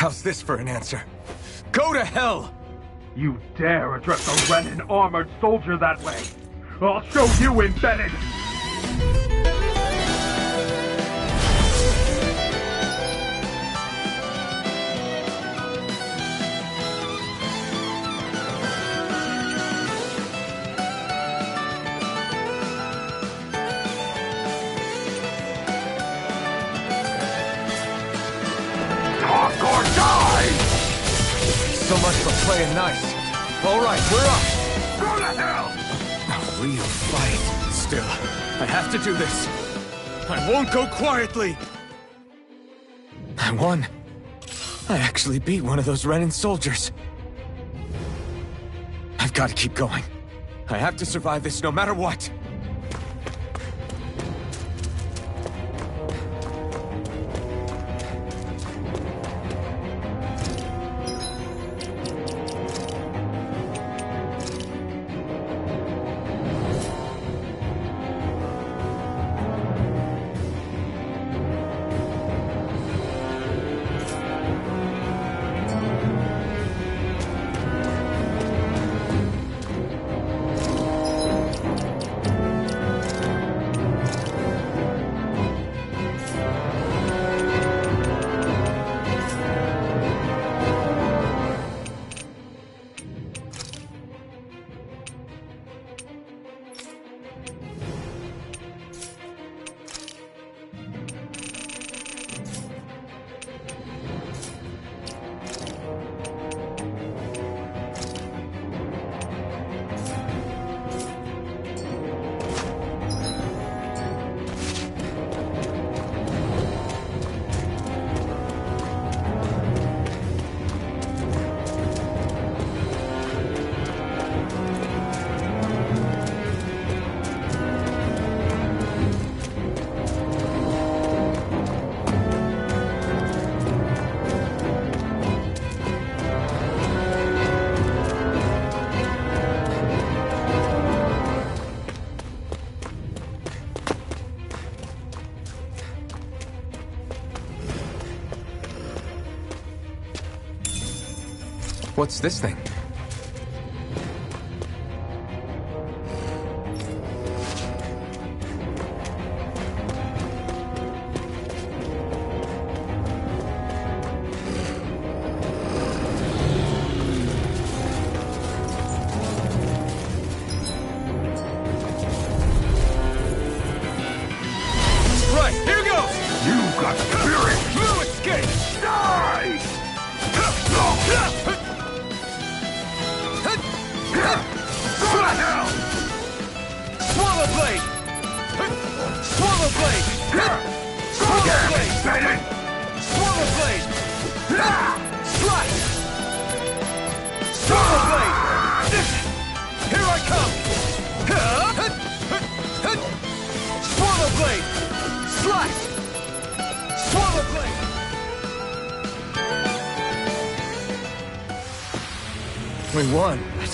How's this for an answer? Go to hell! You dare address a Renan armored soldier that way? I'll show you embedded! Talk or die! So much for playing nice. Alright, we're up! Go to hell! A real fight. Still, I have to do this. I won't go quietly! I won. I actually beat one of those Renan soldiers. I've got to keep going. I have to survive this no matter what. What's this thing? Right, here goes! You got spirit! No escape! Die! Go to hell! Swallow blade! Swallow blade! Swallow blade! Bennett! Swallow blade! Slice! Swallow blade! Here I come! Swallow blade! Slice! Swallow blade! We won, but...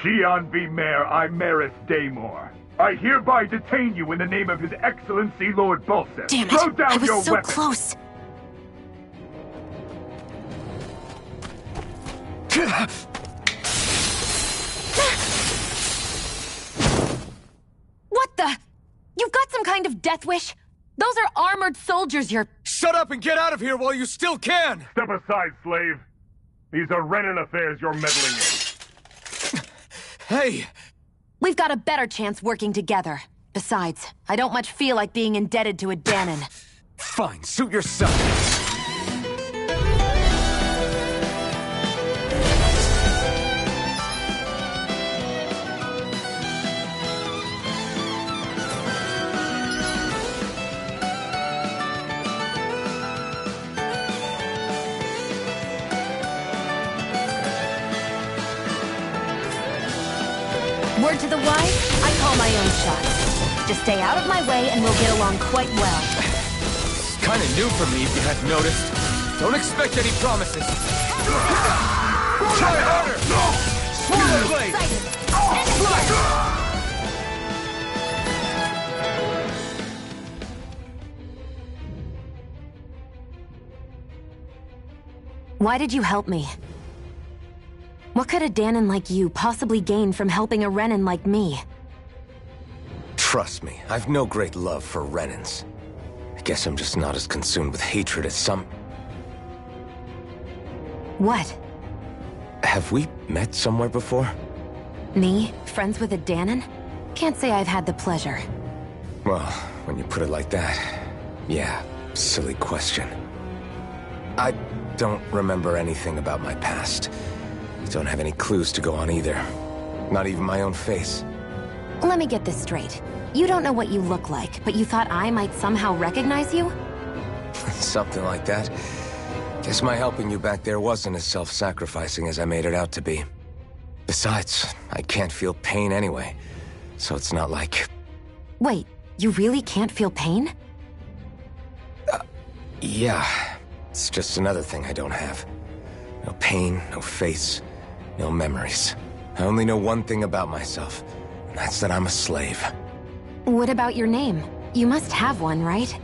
Xi'an V. Mayor Imaris Daymore. I hereby detain you in the name of His Excellency Lord Bulseth. Damn it! Throw down I was your so weapon. close. What the? You've got some kind of death wish? Those are armored soldiers you're... Shut up and get out of here while you still can! Step aside, slave. These are Renan affairs you're meddling in. Hey! We've got a better chance working together. Besides, I don't much feel like being indebted to a Danon. Fine, suit yourself. Word to the wise, I call my own shots. Just stay out of my way and we'll get along quite well. It's kinda new for me, if you hadn't noticed. Don't expect any promises. Try harder! Swallow blade! Why did you help me? What could a Dahnan like you possibly gain from helping a Renan like me? Trust me, I've no great love for Renans. I guess I'm just not as consumed with hatred as some... What? Have we met somewhere before? Me? Friends with a Dahnan? Can't say I've had the pleasure. Well, when you put it like that, yeah, silly question. I don't remember anything about my past. Don't have any clues to go on either. Not even my own face. Let me get this straight. You don't know what you look like, but you thought I might somehow recognize you? Something like that. Guess my helping you back there wasn't as self-sacrificing as I made it out to be. Besides, I can't feel pain anyway, so it's not like... Wait, you really can't feel pain? Yeah. It's just another thing I don't have. No pain, no face, no memories. I only know one thing about myself, and that's that I'm a slave. What about your name? You must have one, right?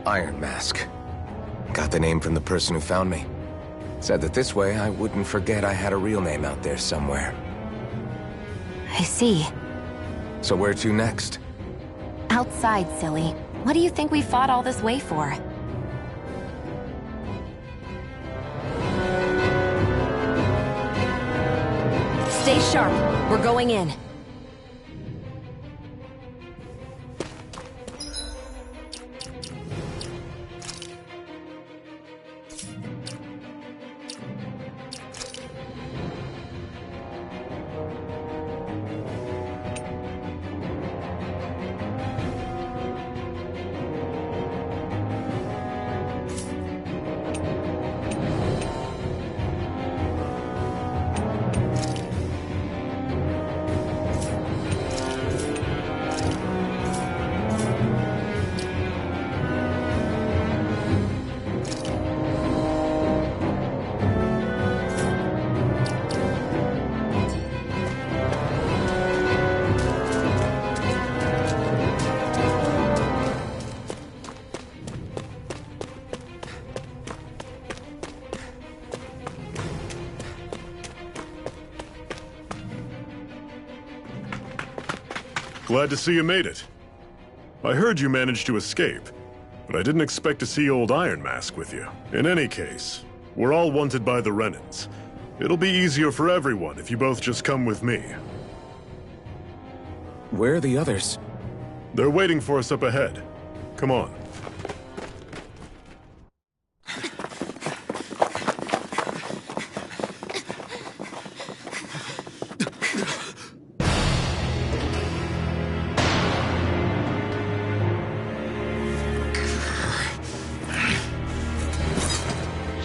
Iron Mask. Got the name from the person who found me. Said that this way I wouldn't forget I had a real name out there somewhere. I see. So where to next? Outside, silly. What do you think we fought all this way for? Stay sharp. We're going in. Glad to see you made it. I heard you managed to escape, but I didn't expect to see old Iron Mask with you. In any case, we're all wanted by the Renans. It'll be easier for everyone if you both just come with me. Where are the others? They're waiting for us up ahead. Come on.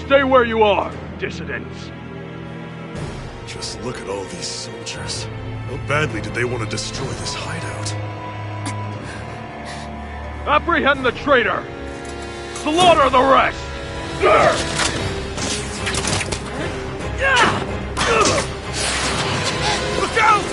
Stay where you are, dissidents. Just look at all these soldiers. How badly did they want to destroy this hideout? Apprehend the traitor! Slaughter the rest! Look out!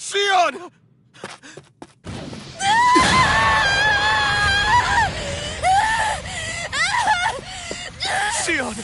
Sion! Sion!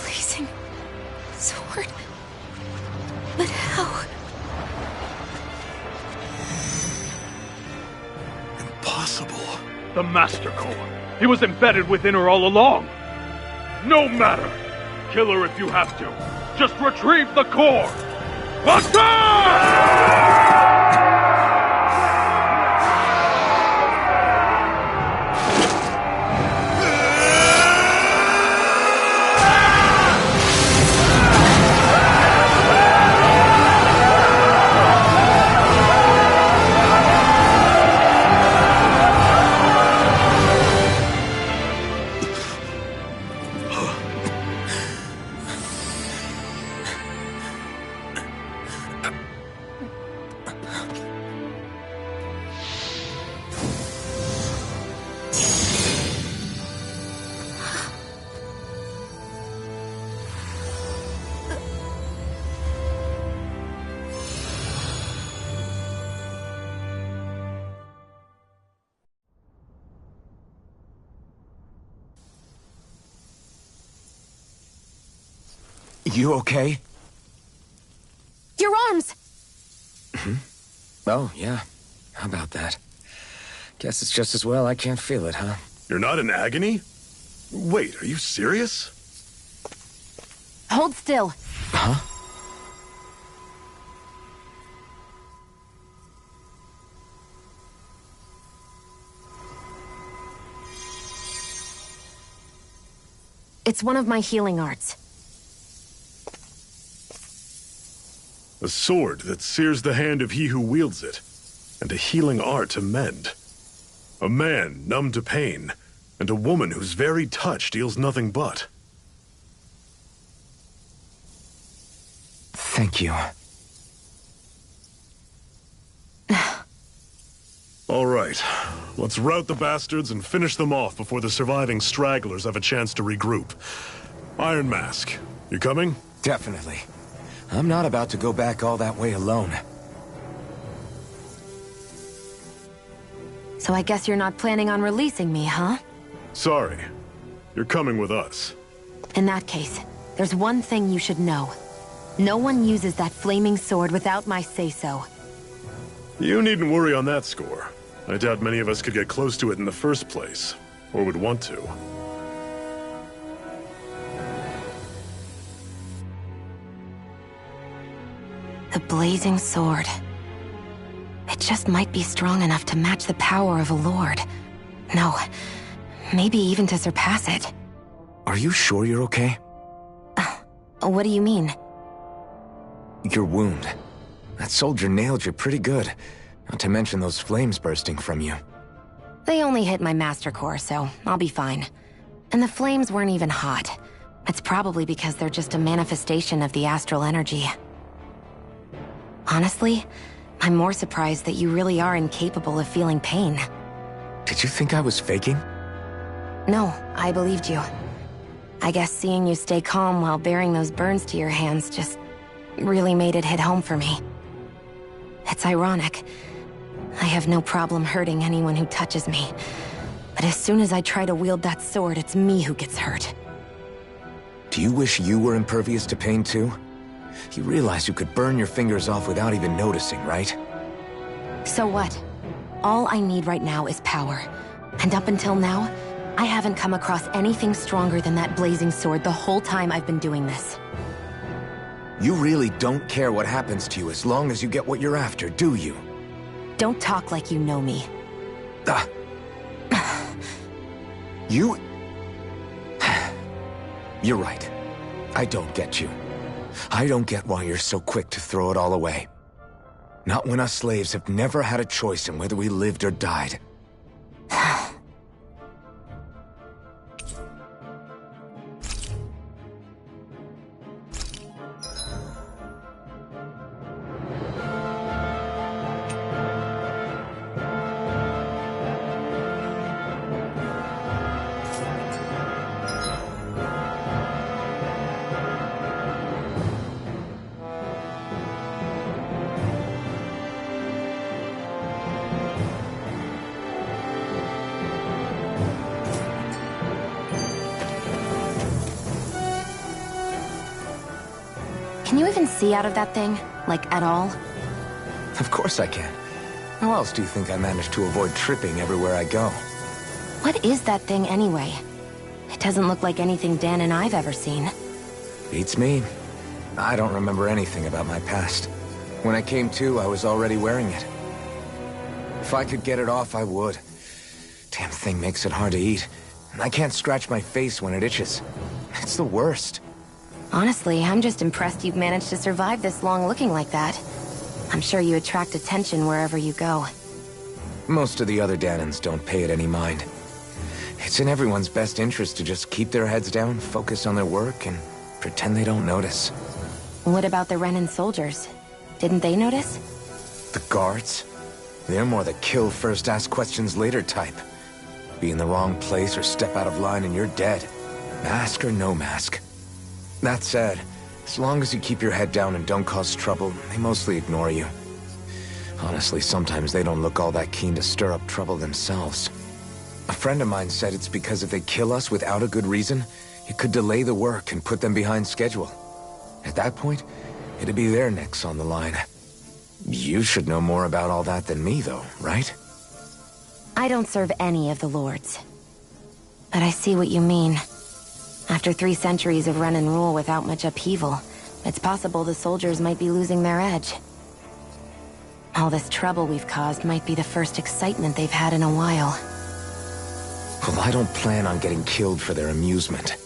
Blazing sword. But how? Impossible. The Master Core. He was embedded within her all along. No matter! Kill her if you have to. Just retrieve the core! Attack! You okay? Your arms! Oh, yeah. How about that? Guess it's just as well I can't feel it, huh? You're not in agony? Wait, are you serious? Hold still. Huh? It's one of my healing arts. A sword that sears the hand of he who wields it, and a healing art to mend. A man numb to pain, and a woman whose very touch deals nothing but. Thank you. All right, let's rout the bastards and finish them off before the surviving stragglers have a chance to regroup. Iron Mask, you coming? Definitely. I'm not about to go back all that way alone. So I guess you're not planning on releasing me, huh? Sorry. You're coming with us. In that case, there's one thing you should know. No one uses that flaming sword without my say-so. You needn't worry on that score. I doubt many of us could get close to it in the first place, or would want to. The blazing sword. It just might be strong enough to match the power of a lord. No, maybe even to surpass it. Are you sure you're okay? What do you mean? Your wound. That soldier nailed you pretty good. Not to mention those flames bursting from you. They only hit my master core, so I'll be fine. And the flames weren't even hot. It's probably because they're just a manifestation of the astral energy. Honestly, I'm more surprised that you really are incapable of feeling pain. Did you think I was faking? No, I believed you. I guess seeing you stay calm while bearing those burns to your hands just really made it hit home for me. It's ironic. I have no problem hurting anyone who touches me. But as soon as I try to wield that sword, it's me who gets hurt. Do you wish you were impervious to pain too? You realize you could burn your fingers off without even noticing, right? So what? All I need right now is power. And up until now, I haven't come across anything stronger than that blazing sword the whole time I've been doing this. You really don't care what happens to you as long as you get what you're after, do you? Don't talk like you know me. Ah. You... You're right. I don't get you. I don't get why you're so quick to throw it all away. Not when us slaves have never had a choice in whether we lived or died. Can you even see out of that thing? Like, at all? Of course I can. How else do you think I managed to avoid tripping everywhere I go? What is that thing anyway? It Doesn't look like anything Dan and I've ever seen. Beats me. I don't remember anything about my past. When I came to, I was already wearing it. If I could get it off, I would. Damn thing makes it hard to eat. I can't scratch my face when it itches. It's the worst. Honestly, I'm just impressed you've managed to survive this long looking like that. I'm sure you attract attention wherever you go. Most of the other Danans don't pay it any mind. It's in everyone's best interest to just keep their heads down, focus on their work, and pretend they don't notice. What about the Renan soldiers? Didn't they notice? The guards? They're more the kill first, ask questions later type. Be in the wrong place or step out of line and you're dead. Mask or no mask. That said, as long as you keep your head down and don't cause trouble, they mostly ignore you. Honestly, sometimes they don't look all that keen to stir up trouble themselves. A friend of mine said it's because if they kill us without a good reason, it could delay the work and put them behind schedule. At that point, it'd be their necks on the line. You should know more about all that than me, though, right? I don't serve any of the lords. But I see what you mean. After 3 centuries of Renan rule without much upheaval, it's possible the soldiers might be losing their edge. All this trouble we've caused might be the first excitement they've had in a while. Well, I don't plan on getting killed for their amusement.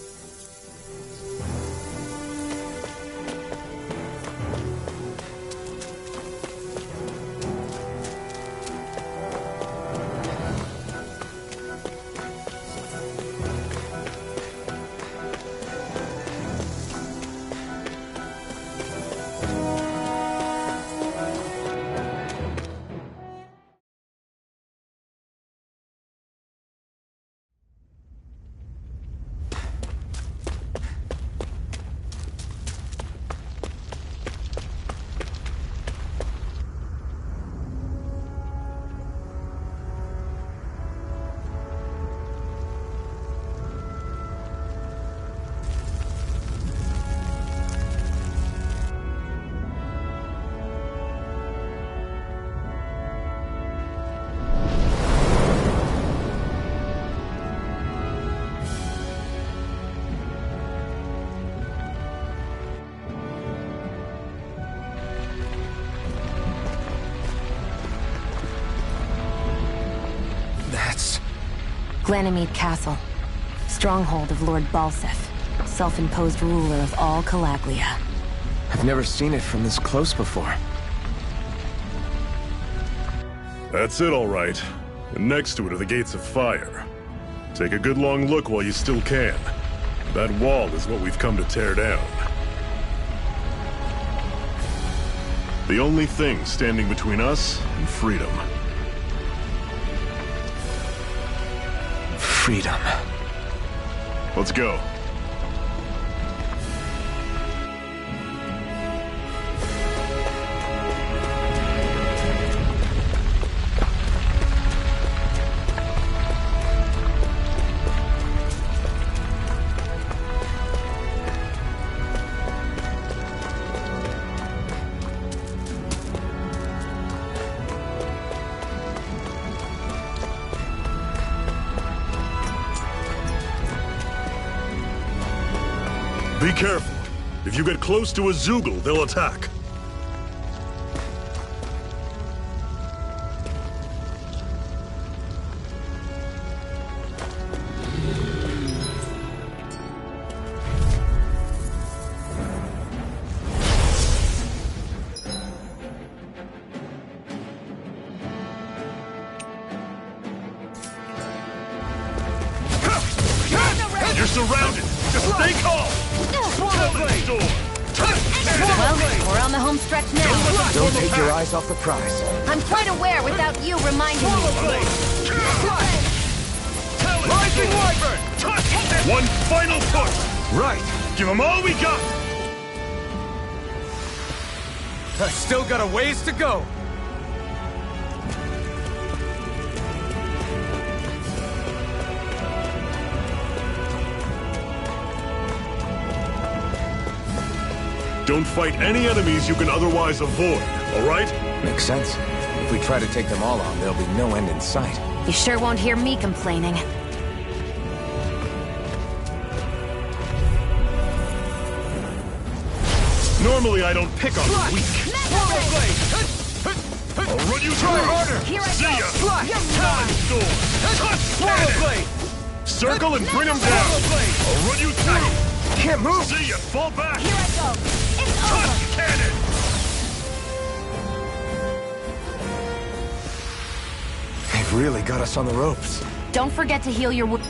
Glanimede Castle, stronghold of Lord Balseph, self-imposed ruler of all Calaglia. I've never seen it from this close before. That's it, all right. And next to it are the Gates of Fire. Take a good long look while you still can. That wall is what we've come to tear down. The only thing standing between us and freedom. Freedom. Let's go. Be careful. If you get close to a Zeugle, they'll attack. You're surrounded! Just stay calm! Well, we're on the home stretch now. Don't take your eyes off the prize. I'm quite aware without you reminding me. Rising Wyvern! One final push! Right. Give them all we got! I still got a ways to go. Don't fight any enemies you can otherwise avoid, all right? Makes sense. If we try to take them all on, there'll be no end in sight. You sure won't hear me complaining. Normally I don't pick on the weak. Blade! I'll run you Try through! harder! Here I See go! ya! Slash! Time storm! Touch Swallow cannon! Blade! Circle and bring him down! Swallow Blade! I'll run you through! Can't move! See ya! Fall back! Here I go! It's Touch over! cannon! They've really got us on the ropes. Don't forget to heal your wound.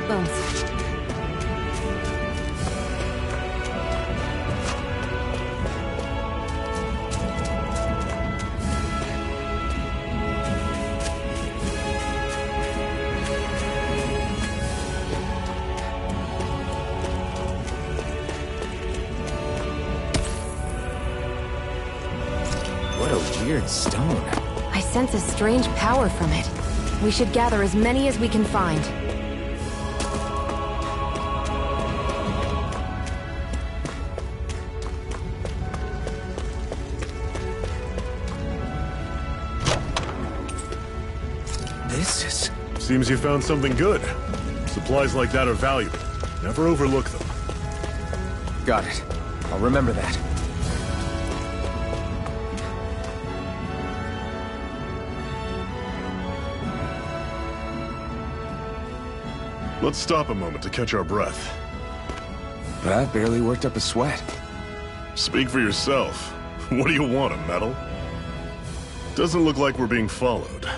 Bones. What a weird stone. I sense a strange power from it. We should gather as many as we can find. This is... Seems you found something good. Supplies like that are valuable. Never overlook them. Got it. I'll remember that. Let's stop a moment to catch our breath. That barely worked up a sweat. Speak for yourself. What do you want, a medal? Doesn't look like we're being followed.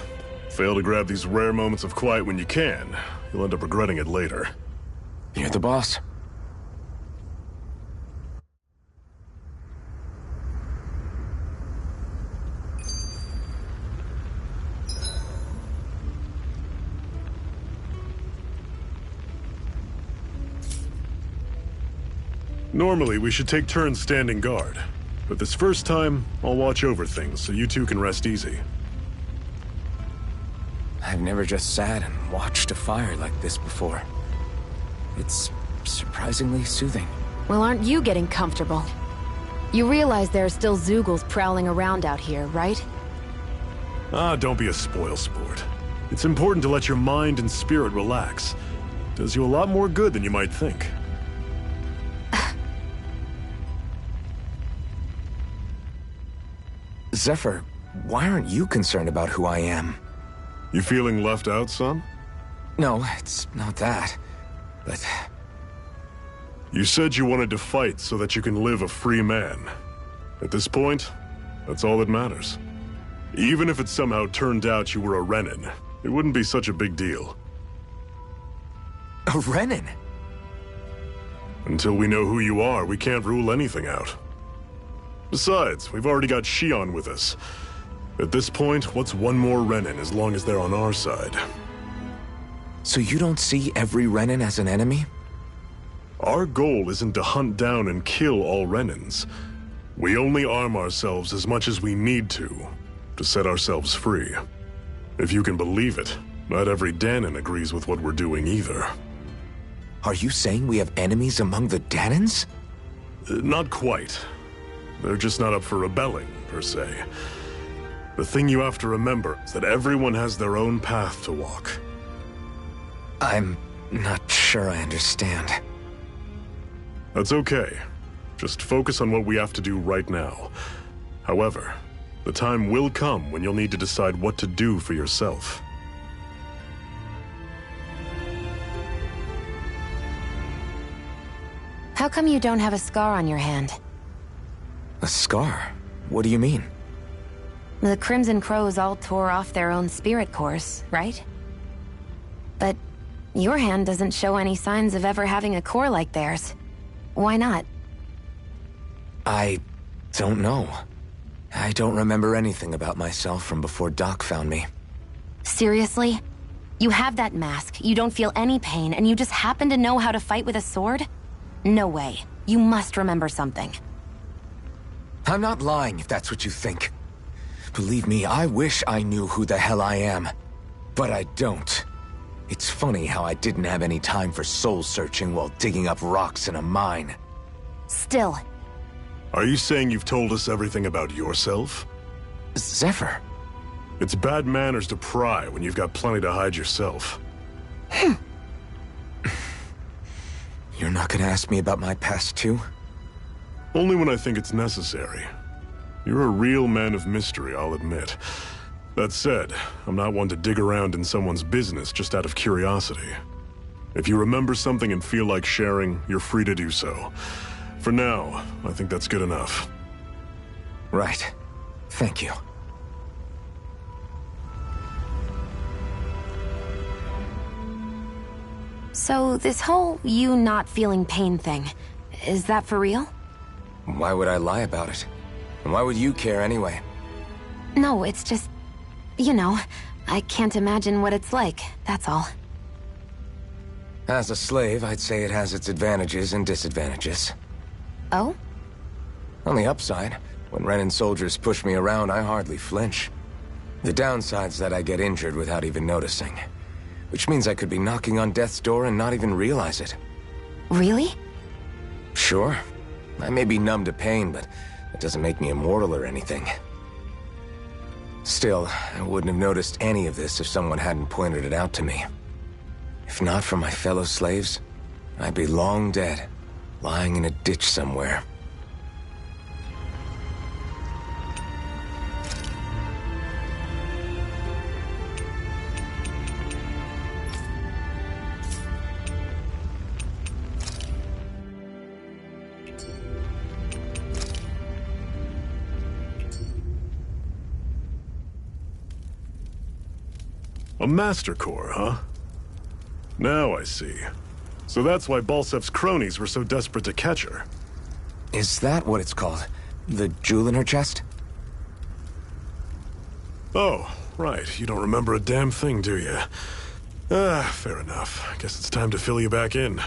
Fail to grab these rare moments of quiet when you can. You'll end up regretting it later. You're the boss. Normally, we should take turns standing guard. But this first time, I'll watch over things so you two can rest easy. I've never just sat and watched a fire like this before. It's surprisingly soothing. Well, aren't you getting comfortable? You realize there are still Zeugles prowling around out here, right? Ah, don't be a spoil sport. It's important to let your mind and spirit relax. Does you a lot more good than you might think. Zephyr, why aren't you concerned about who I am? You feeling left out, son? No, it's not that. But You said you wanted to fight so that you can live a free man. At this point, that's all that matters. Even if it somehow turned out you were a Renin, it wouldn't be such a big deal. a Renin? Until we know who you are, we can't rule anything out. Besides, we've already got Shion with us. At this point, what's one more Renin as long as they're on our side? So you don't see every Renin as an enemy? Our goal isn't to hunt down and kill all Renins. We only arm ourselves as much as we need to set ourselves free. If you can believe it, not every Danon agrees with what we're doing either. Are you saying we have enemies among the Danons? Not quite. They're just not up for rebelling, per se. The thing you have to remember is that everyone has their own path to walk. I'm not sure I understand. That's okay. Just focus on what we have to do right now. However, the time will come when you'll need to decide what to do for yourself. How come you don't have a scar on your hand? A scar? What do you mean? The Crimson Crows all tore off their own spirit cores, right? But your hand doesn't show any signs of ever having a core like theirs. Why not? I don't know. I don't remember anything about myself from before Doc found me. Seriously? You have that mask, you don't feel any pain, and you just happen to know how to fight with a sword? No way. You must remember something. I'm not lying if that's what you think. Believe me, I wish I knew who the hell I am. But I don't. It's funny how I didn't have any time for soul-searching while digging up rocks in a mine. Still. Are you saying you've told us everything about yourself? Zephyr. It's bad manners to pry when you've got plenty to hide yourself. You're not gonna ask me about my past too? Only when I think it's necessary. You're a real man of mystery, I'll admit. That said, I'm not one to dig around in someone's business just out of curiosity. If you remember something and feel like sharing, you're free to do so. For now, I think that's good enough. Right. Thank you. So this whole you not feeling pain thing, is that for real? Why would I lie about it? And why would you care anyway? No, it's just... You know, I can't imagine what it's like, that's all. As a slave, I'd say it has its advantages and disadvantages. Oh? On the upside, when Renin soldiers push me around, I hardly flinch. The downside's that I get injured without even noticing. Which means I could be knocking on death's door and not even realize it. Really? Sure. I may be numb to pain, but that doesn't make me immortal or anything. Still, I wouldn't have noticed any of this if someone hadn't pointed it out to me. If not for my fellow slaves, I'd be long dead, lying in a ditch somewhere. A Master Core, huh? Now I see. So that's why Balsef's cronies were so desperate to catch her. Is that what it's called? The jewel in her chest? Oh, right. You don't remember a damn thing, do you? Fair enough. Guess it's time to fill you back in.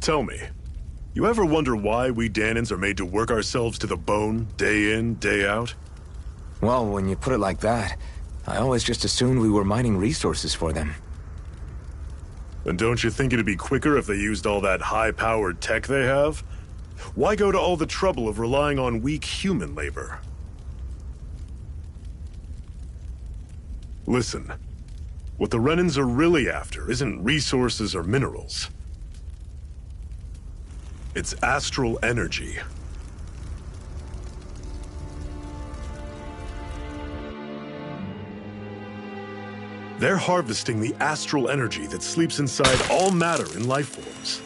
Tell me, you ever wonder why we Dahnans are made to work ourselves to the bone, day in, day out? Well, when you put it like that, I always just assumed we were mining resources for them. And don't you think it'd be quicker if they used all that high-powered tech they have? Why go to all the trouble of relying on weak human labor? Listen, what the Renans are really after isn't resources or minerals. It's astral energy. They're harvesting the astral energy that sleeps inside all matter in life forms.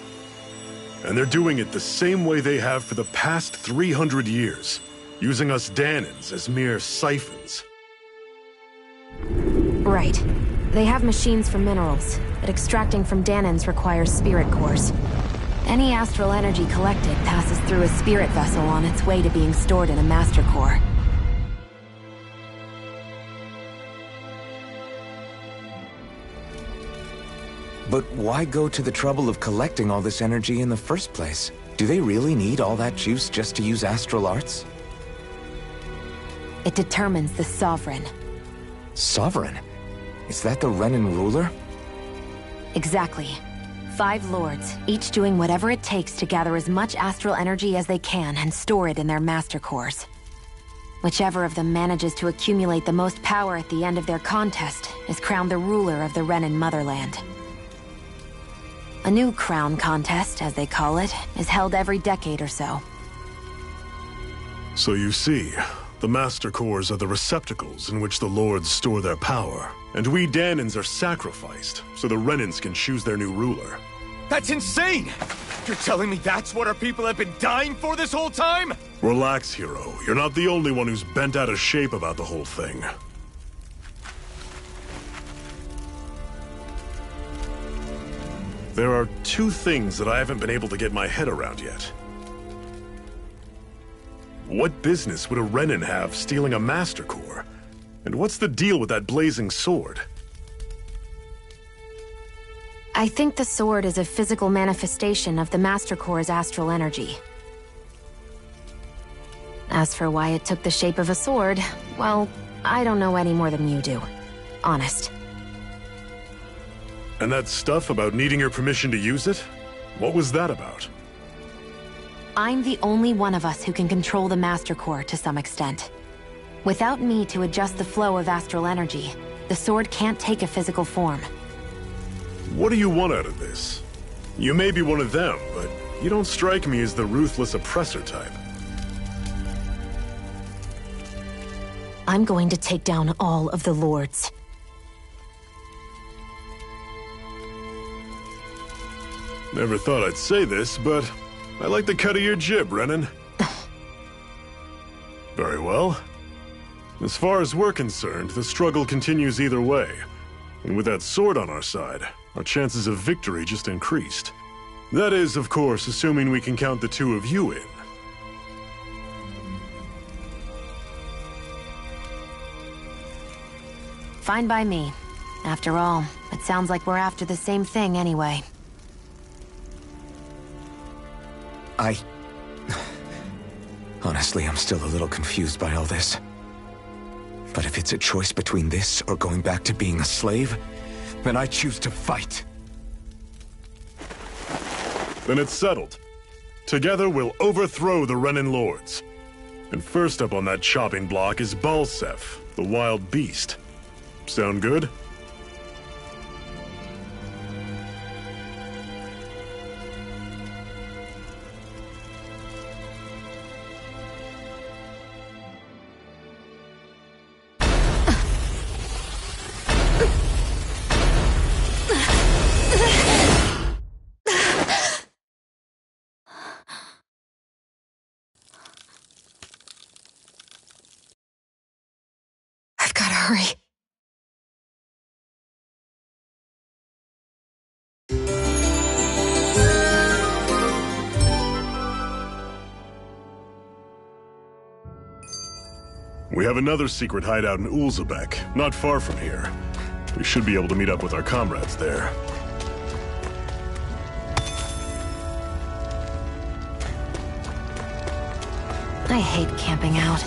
And they're doing it the same way they have for the past 300 years, using us Dahnans as mere siphons. Right. They have machines for minerals, but extracting from Dahnans requires spirit cores. Any astral energy collected passes through a spirit vessel on its way to being stored in a master core. But why go to the trouble of collecting all this energy in the first place? Do they really need all that juice just to use astral arts? It determines the Sovereign. Sovereign? Is that the Renan ruler? Exactly. 5 lords, each doing whatever it takes to gather as much astral energy as they can and store it in their master cores. Whichever of them manages to accumulate the most power at the end of their contest is crowned the ruler of the Renan motherland. A new crown contest, as they call it, is held every decade or so. So you see, the Master Cores are the receptacles in which the Lords store their power. And we Dahnans are sacrificed, so the Renans can choose their new ruler. That's insane! You're telling me that's what our people have been dying for this whole time? Relax, hero. You're not the only one who's bent out of shape about the whole thing. There are 2 things that I haven't been able to get my head around yet. What business would a Renan have stealing a Master Core? And what's the deal with that blazing sword? I think the sword is a physical manifestation of the Master Core's astral energy. As for why it took the shape of a sword, well, I don't know any more than you do. Honest. And that stuff about needing your permission to use it? What was that about? I'm the only one of us who can control the Master Core to some extent. Without me to adjust the flow of astral energy, the sword can't take a physical form. What do you want out of this? You may be one of them, but you don't strike me as the ruthless oppressor type. I'm going to take down all of the lords. Never thought I'd say this, but I like the cut of your jib, Renan. Very well. As far as we're concerned, the struggle continues either way. And with that sword on our side, our chances of victory just increased. That is, of course, assuming we can count the 2 of you in. Fine by me. After all, it sounds like we're after the same thing anyway. Honestly, I'm still a little confused by all this. But if it's a choice between this or going back to being a slave, then I choose to fight. Then it's settled. Together we'll overthrow the Renan Lords. And first up on that chopping block is Balseph, the wild beast. Sound good? I've gotta hurry. We have another secret hideout in Ulzebek, not far from here. We should be able to meet up with our comrades there. I hate camping out.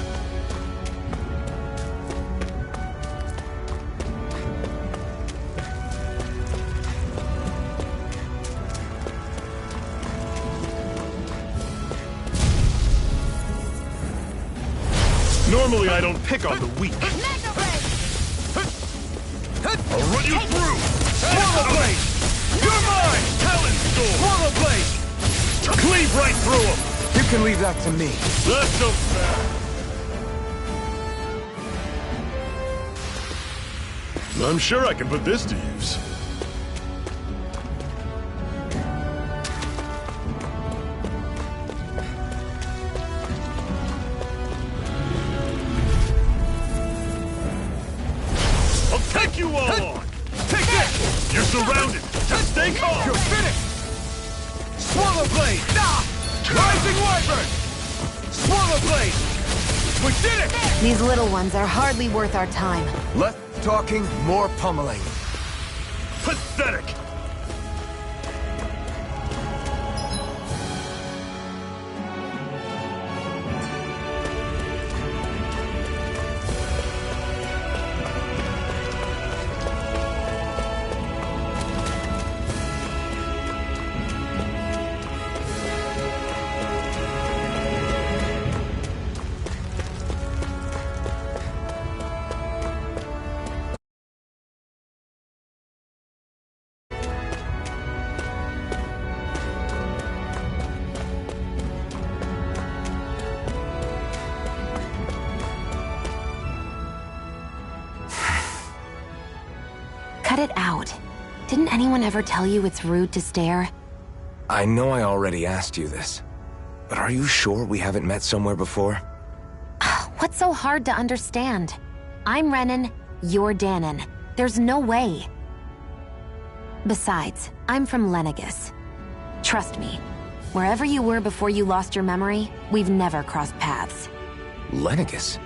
Normally I don't pick on the weak. I'll run you through! Swallow Blade! You're mine! Talon Storm! Swallow Blade! Cleave right through him! You can leave that to me. That's so fair. I'm sure I can put this to use. I'll take you all on! Take this! You're surrounded! Just stay calm! You're finished! Swallow Blade! Nah! Rising Wyvern! Swallow Blade! We did it! These little ones are hardly worth our time. Less talking, more pummeling. Pathetic! Cut it out. Didn't anyone ever tell you it's rude to stare? I know I already asked you this, but are you sure we haven't met somewhere before? What's so hard to understand? I'm Renan, you're Danon. There's no way. Besides, I'm from Lenegis. Trust me, wherever you were before you lost your memory, we've never crossed paths. Lenegis?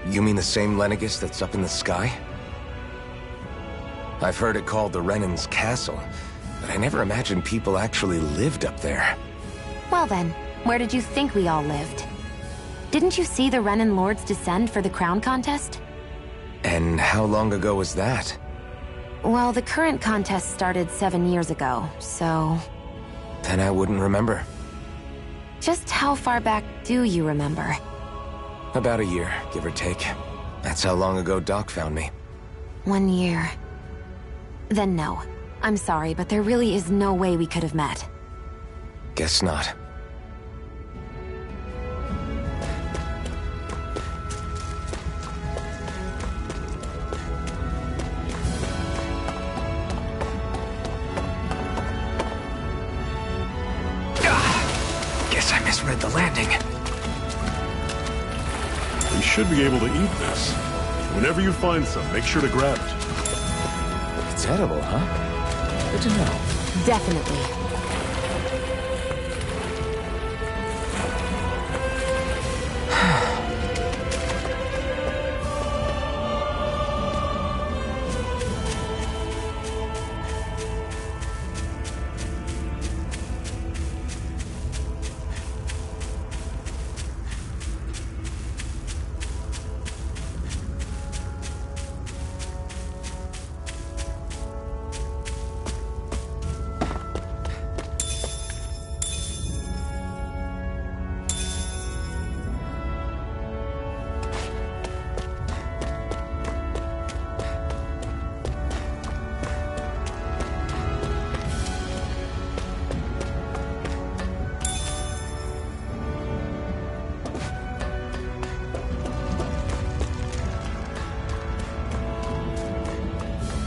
You mean the same Lenegis that's up in the sky? I've heard it called the Renan's Castle, but I never imagined people actually lived up there. Well then, where did you think we all lived? Didn't you see the Renan Lords descend for the crown contest? And how long ago was that? Well, the current contest started 7 years ago, so... Then I wouldn't remember. Just how far back do you remember? About a year, give or take. That's how long ago Doc found me. 1 year. Then no. I'm sorry, but there really is no way we could have met. Guess not. Guess I misread the landing. We should be able to eat this. Whenever you find some, make sure to grab it. It's edible, huh? Good to know. Definitely.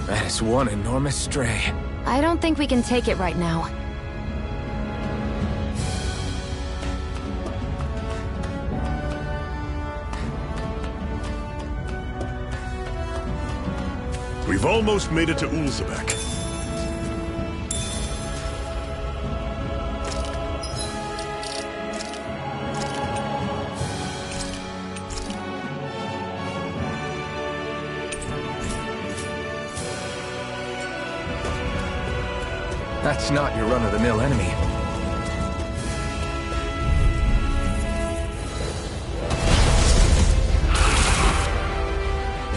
That is one enormous stray. I don't think we can take it right now. We've almost made it to Ulzebek. That's not your run-of-the-mill enemy.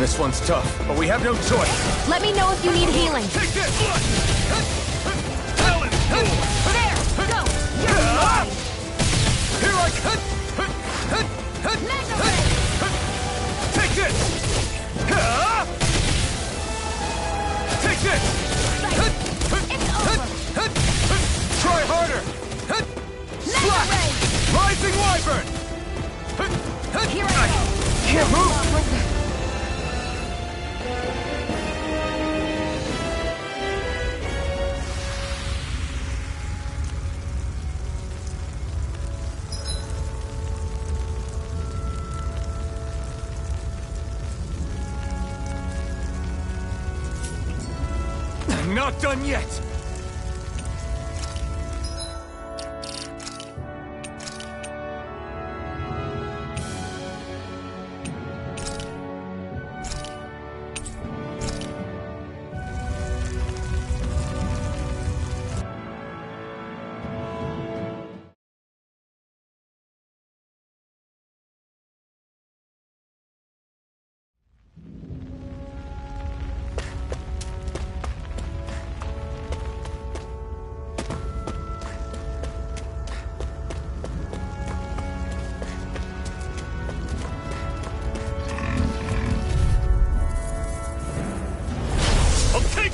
This one's tough, but we have no choice. Let me know if you need healing. Take this! There! Go! You're mine! Here I come! Mega Ray! Take this! Take this! It's over! Try harder! Mega Ray! Rising Wyvern! Here I go! Can't move! I'm not done yet!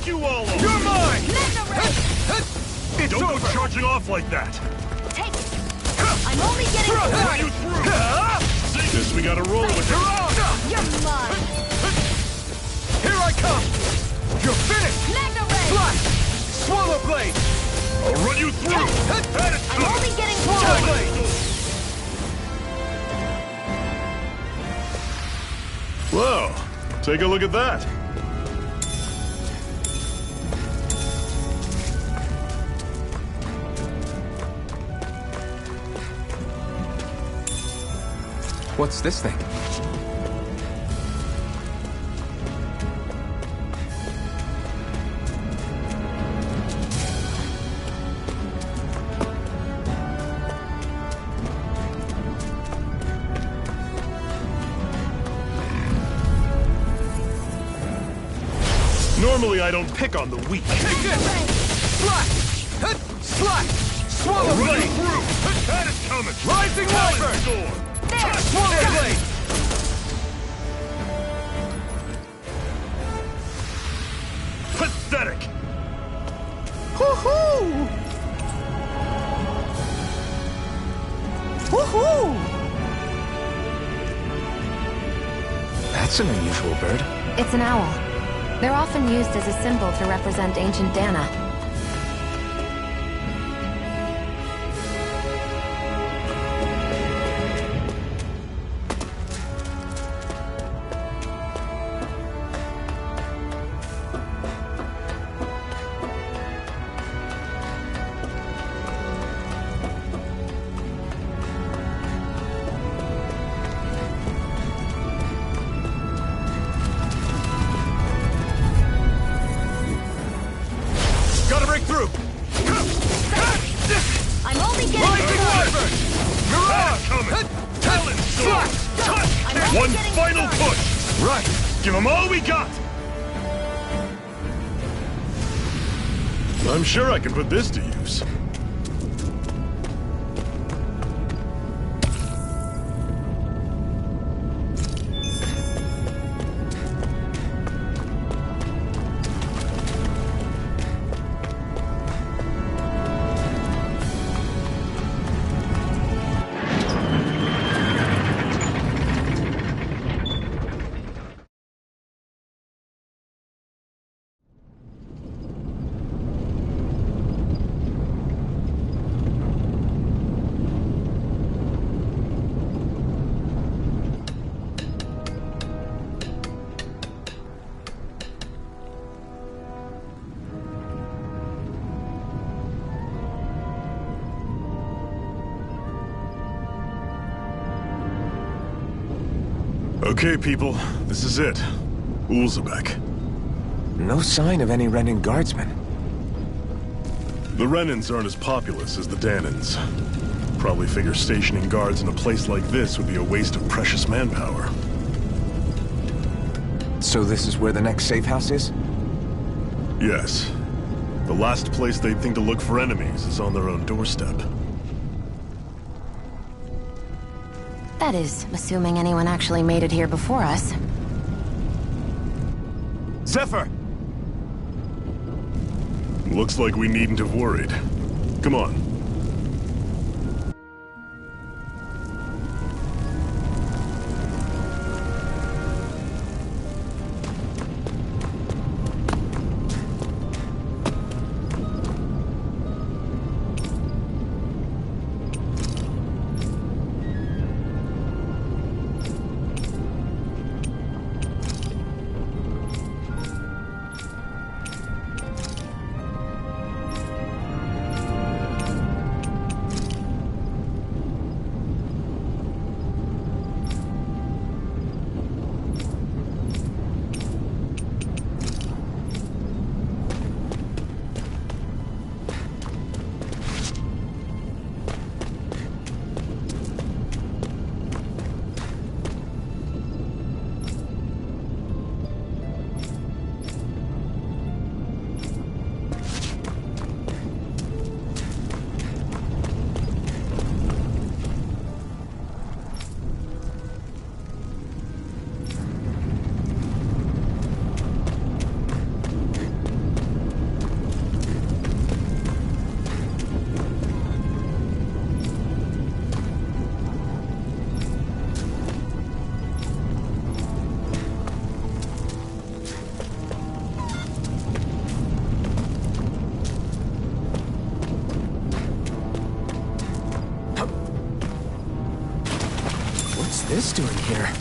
You all on! You're mine! Mega Ray! It's Don't over! go charging off like that! Take it! I'm only getting Run started! you through! See this, we gotta roll with You're it! on! You're mine! Here I come! You're finished! Mega Ray! Flash! Swallow Blade! I'll run you through! That is I'm only getting Swallow started! Blade! Well, take a look at that. What's this thing? Normally I don't pick on the weak. Take this! Slash! Slash! Swallow I'll run you Blade! through! That is coming! Rising Wyvern! Sword! There! Swallow Blade! Pathetic! Woohoo! Woohoo! That's an unusual bird. It's an owl. They're often used as a symbol to represent ancient Dana. Gotta break through! I'm only getting Rising started! Wyvern! You're That on! is coming! Talon Slash! Sword! I'm only One getting final started! push! Right! Give them all we got! I'm sure I can put this to use. Okay, people, this is it. Ulzebek. No sign of any Renan guardsmen. The Renans aren't as populous as the Danans. Probably figure stationing guards in a place like this would be a waste of precious manpower. So this is where the next safe house is? Yes. The last place they'd think to look for enemies is on their own doorstep. That is, assuming anyone actually made it here before us. Zephyr! Looks like we needn't have worried. Come on. What's this doing here?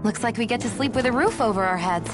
Looks like we get to sleep with a roof over our heads.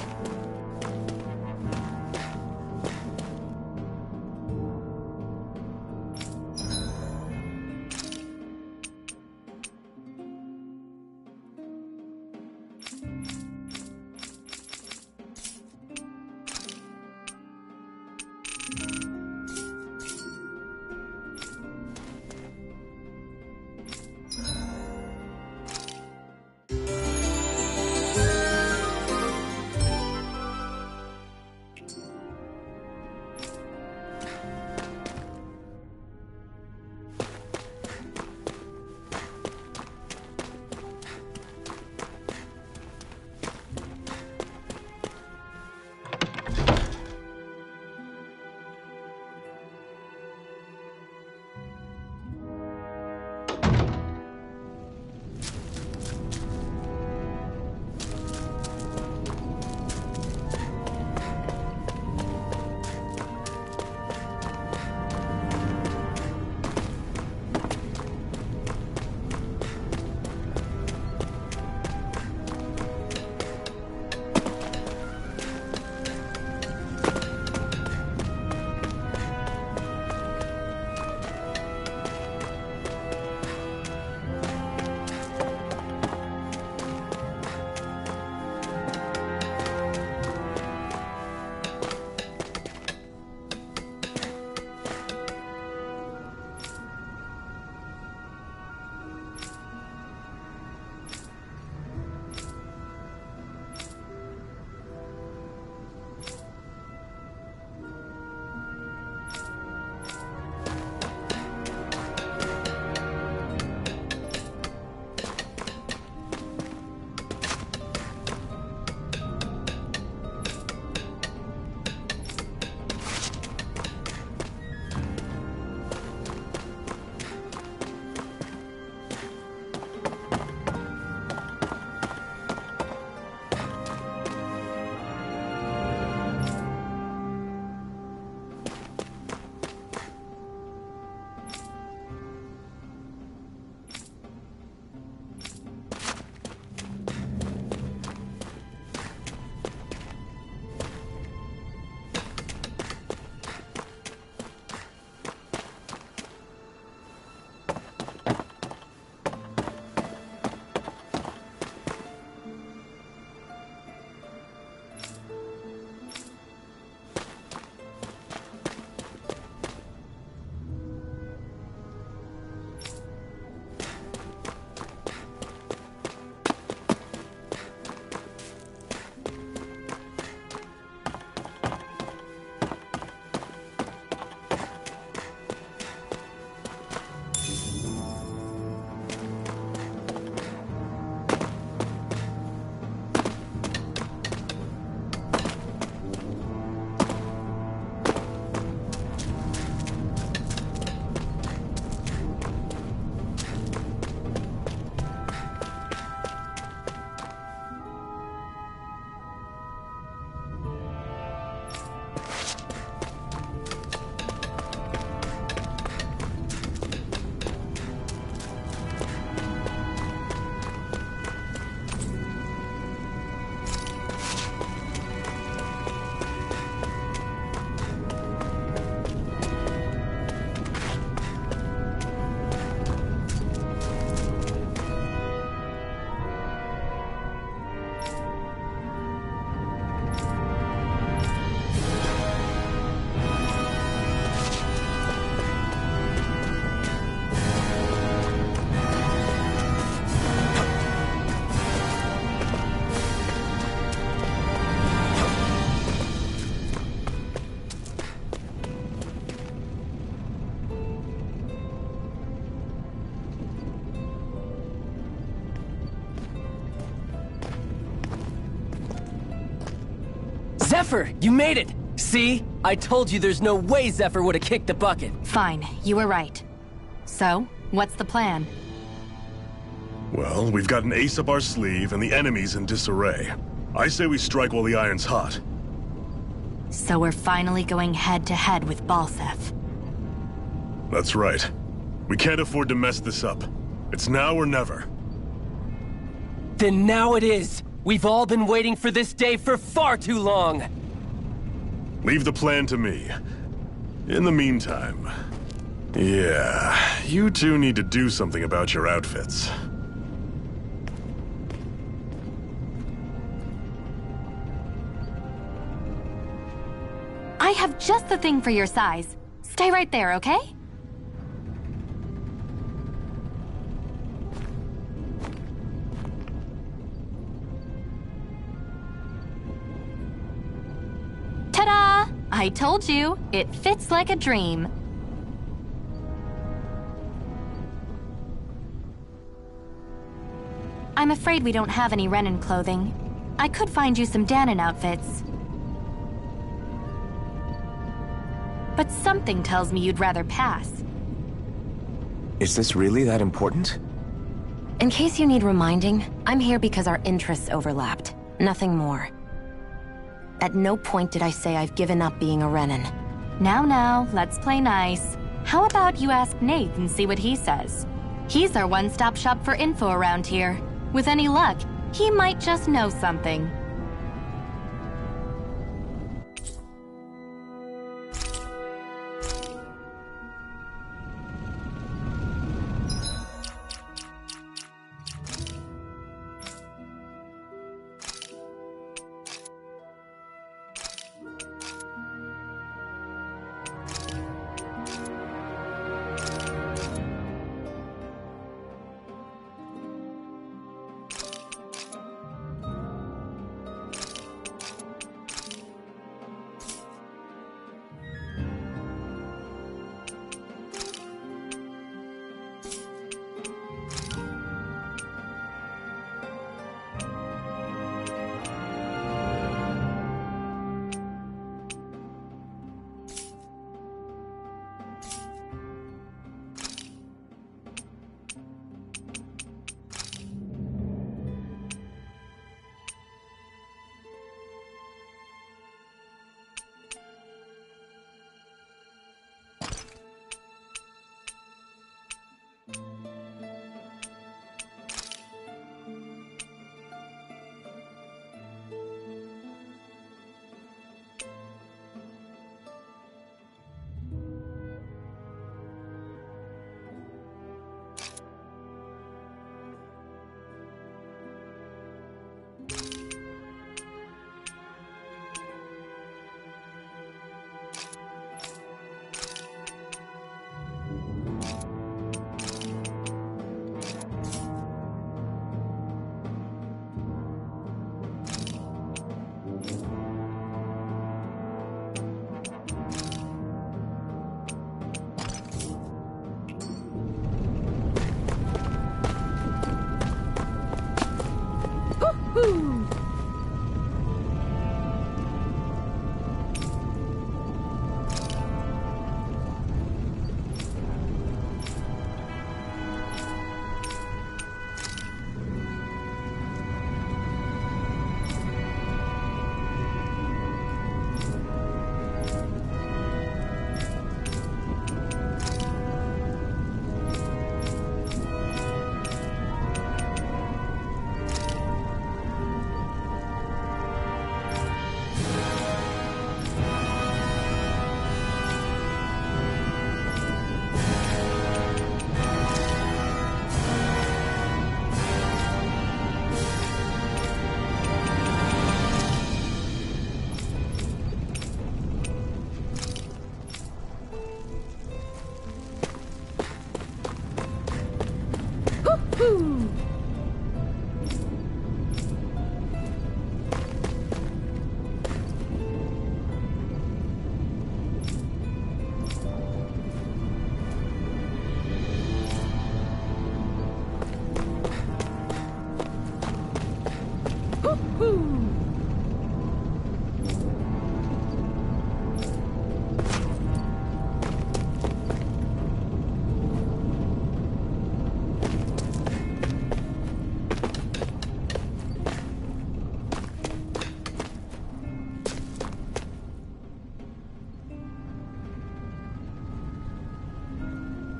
Zephyr, you made it! See? I told you there's no way Zephyr would have kicked the bucket. Fine, you were right. So, what's the plan? Well, we've got an ace up our sleeve and the enemy's in disarray. I say we strike while the iron's hot. So we're finally going head-to-head with Balseph. That's right. We can't afford to mess this up. It's now or never. Then now it is! We've all been waiting for this day for far too long! Leave the plan to me. In the meantime... yeah, you two need to do something about your outfits. I have just the thing for your size. Stay right there, okay? Ta-da! I told you, it fits like a dream. I'm afraid we don't have any Renan clothing. I could find you some Danon outfits. But something tells me you'd rather pass. Is this really that important? In case you need reminding, I'm here because our interests overlapped. Nothing more. At no point did I say I've given up being a Renan. Now, let's play nice. How about you ask Nate and see what he says? He's our one-stop shop for info around here. With any luck, he might just know something.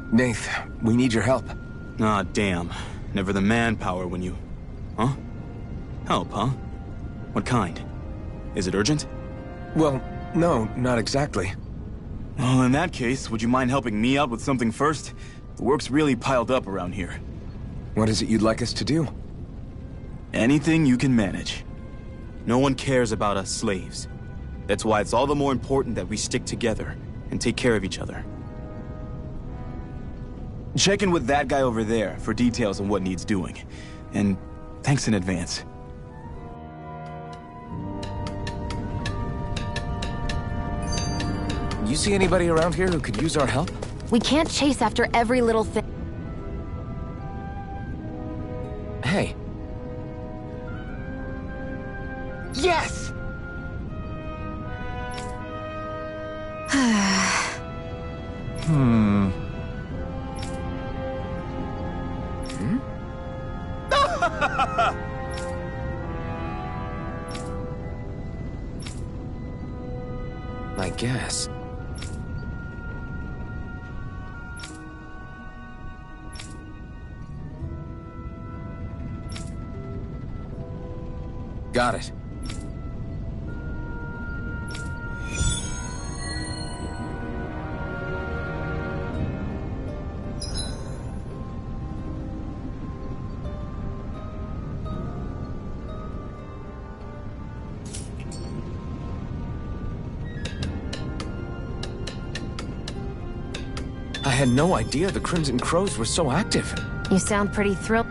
Nath, we need your help. Ah, damn. Never the manpower when you... Huh? Help, huh? What kind? Is it urgent? Well, no, not exactly. Well, in that case, would you mind helping me out with something first? The work's really piled up around here. What is it you'd like us to do? Anything you can manage. No one cares about us slaves. That's why it's all the more important that we stick together and take care of each other. Check in with that guy over there for details on what needs doing. And thanks in advance. You see anybody around here who could use our help? We can't chase after every little thing. Hey. Yes! I guess. Got it. I had no idea the Crimson Crows were so active. You sound pretty thrilled.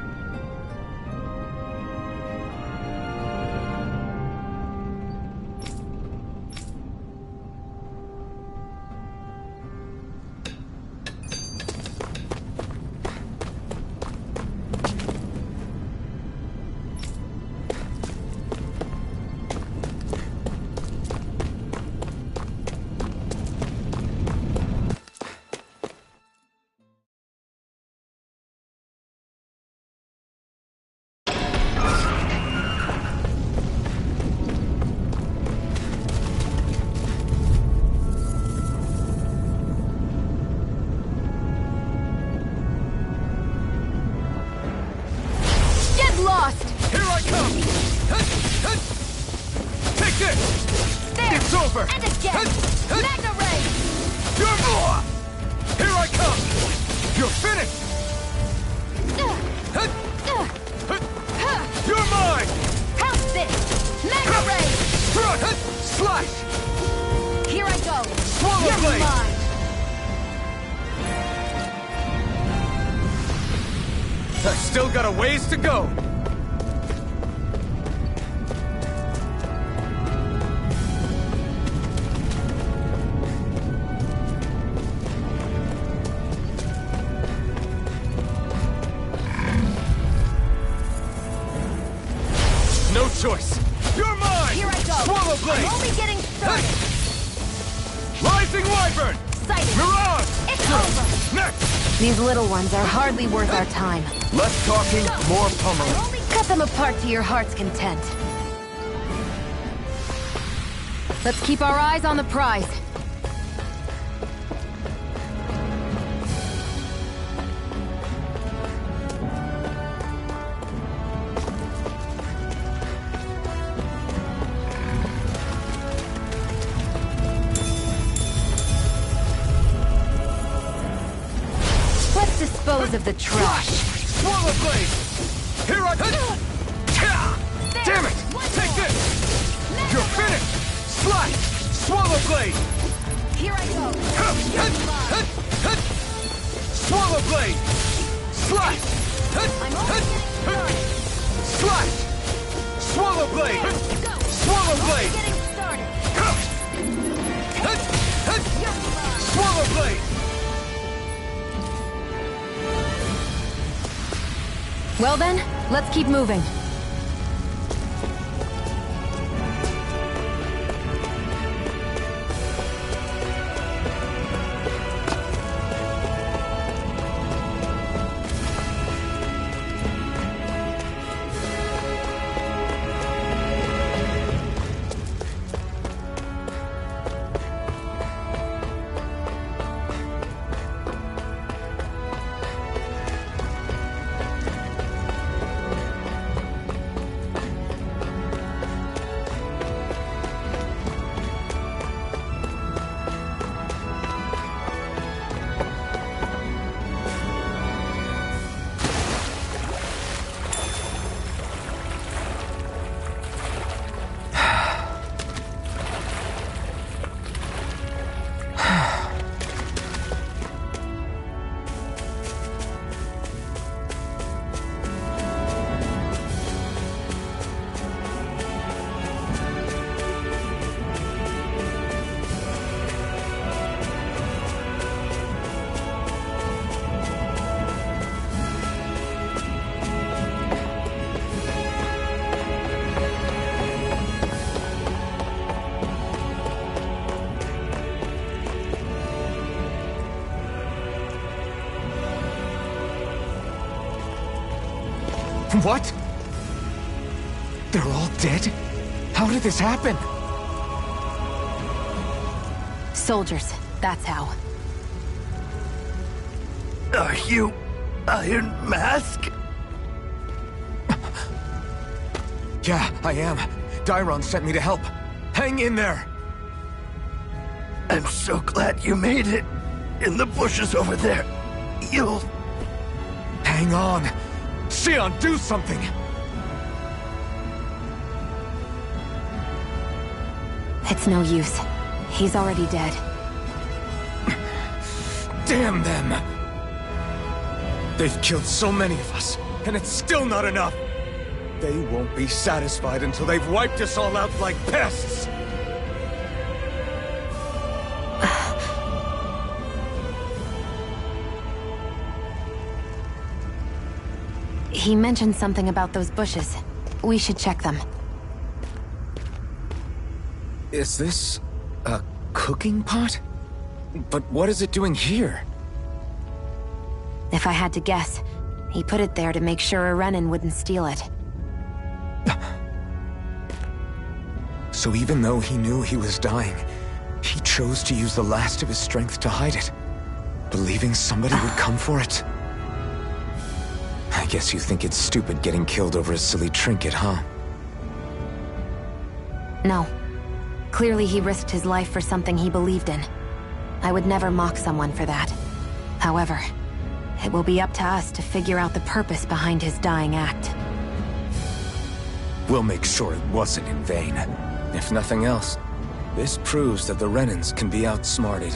And again! Magna Ray! You're more! Here I come! You're finished! You're mine! How's this? Magna Ray! Slice! Here I go! Swallow You're blade! mine! I've still got a ways to go! No choice! You're mine! Here I go! Swallow blade! I'm only getting started! Rising Wyvern! Sighted! Mirage! It's over! Next! These little ones are hardly worth our time. Less talking, more pummeling. I'm only... Cut them apart to your heart's content. Let's keep our eyes on the prize. Let's dispose of the trash. Swallow blade! Here I come! Damn it! Take this! You're finished! Slice! Swallow blade! Here I go! Swallow blade! Slice! I'm only getting started! Slice! Swallow blade! Go! Swallow blade! Getting started! You're mine! Swallow blade! Well then, let's keep moving. What? They're all dead? How did this happen? Soldiers, that's how. Are you Iron Mask? Yeah, I am. Dairon sent me to help. Hang in there! I'm so glad you made it. In the bushes over there. You'll... Hang on! Sion, do something! It's no use. He's already dead. Damn them! They've killed so many of us, and it's still not enough! They won't be satisfied until they've wiped us all out like pests! He mentioned something about those bushes. We should check them. Is this... a cooking pot? But what is it doing here? If I had to guess, he put it there to make sure a Renan wouldn't steal it. So even though he knew he was dying, he chose to use the last of his strength to hide it, believing somebody would come for it. I guess you think it's stupid getting killed over a silly trinket, huh? No. Clearly he risked his life for something he believed in. I would never mock someone for that. However, it will be up to us to figure out the purpose behind his dying act. We'll make sure it wasn't in vain. If nothing else, this proves that the Renans can be outsmarted.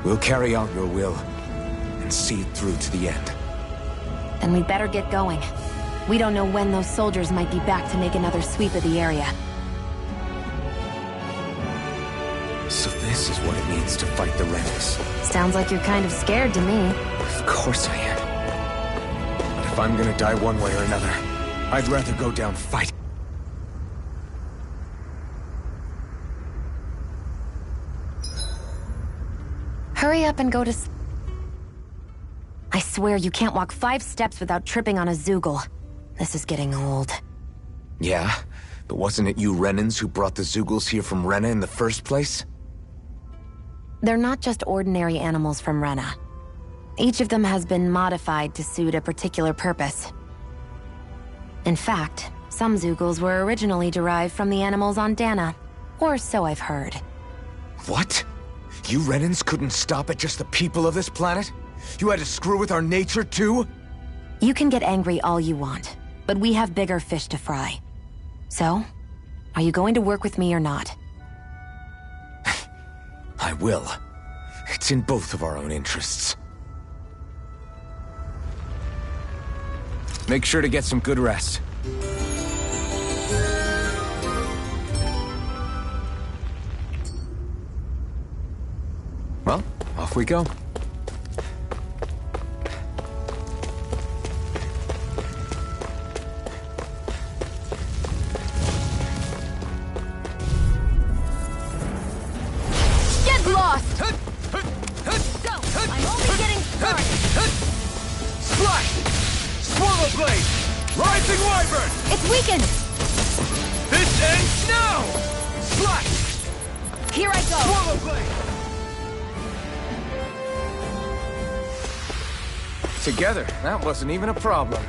We'll carry out your will, and see it through to the end. Then we'd better get going. We don't know when those soldiers might be back to make another sweep of the area. So this is what it means to fight the Renans. Sounds like you're kind of scared to me. Of course I am. But if I'm gonna die one way or another, I'd rather go down fighting. Hurry up and go to I swear you can't walk 5 steps without tripping on a Zoogle. This is getting old. Yeah? But wasn't it you Renans who brought the Zoogles here from Rena in the first place? They're not just ordinary animals from Rena. Each of them has been modified to suit a particular purpose. In fact, some Zoogles were originally derived from the animals on Dana. Or so I've heard. What? You Renans couldn't stop at just the people of this planet? You had to screw with our nature too? You can get angry all you want, but we have bigger fish to fry. So, are you going to work with me or not? I will. It's in both of our own interests. Make sure to get some good rest. Well, off we go. Get lost! Go! I'm only getting started! Slash! Swallow Blade! Rising Wyvern! It's weakened! This ends now! Slash! Here I go! Swallow Blade! Together, that wasn't even a problem.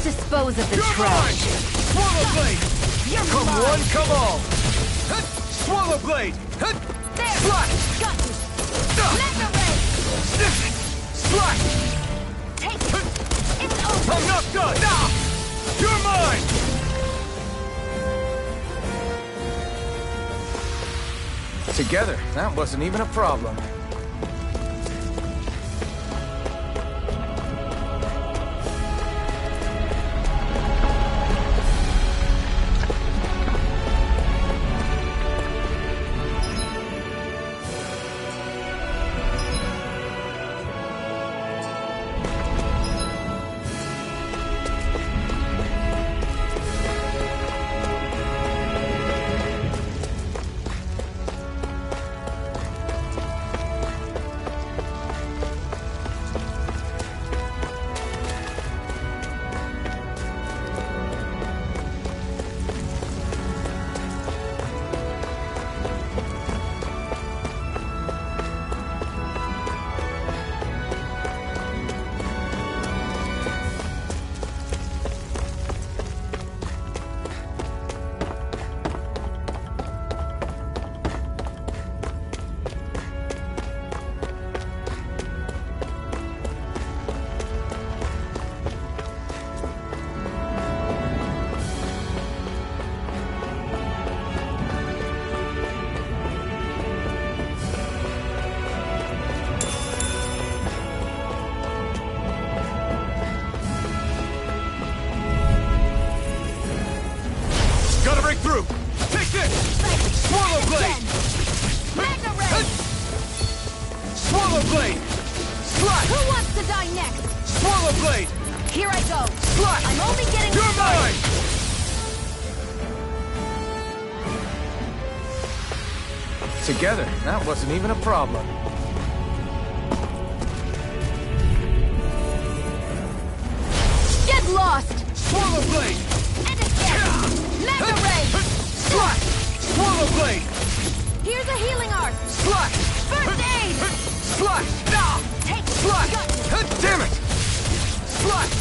Dispose of the You're trash. mine! Swallow Blade! You're Come mine. one, come all! Swallow Blade! There! Slash! Got you! Let the rain! Slash! Take it! It's over! I'm not done! Nah! You're mine! Together, that wasn't even a problem. blade! Here I go! Slash! I'm only getting You're mine! Together, that wasn't even a problem. Get lost! Swallow blade! And again! Mega Ray! Slash! Swallow blade! Here's a healing art! Slash! First aid! Slash! Ah! Take Slash! Damn it! Slash!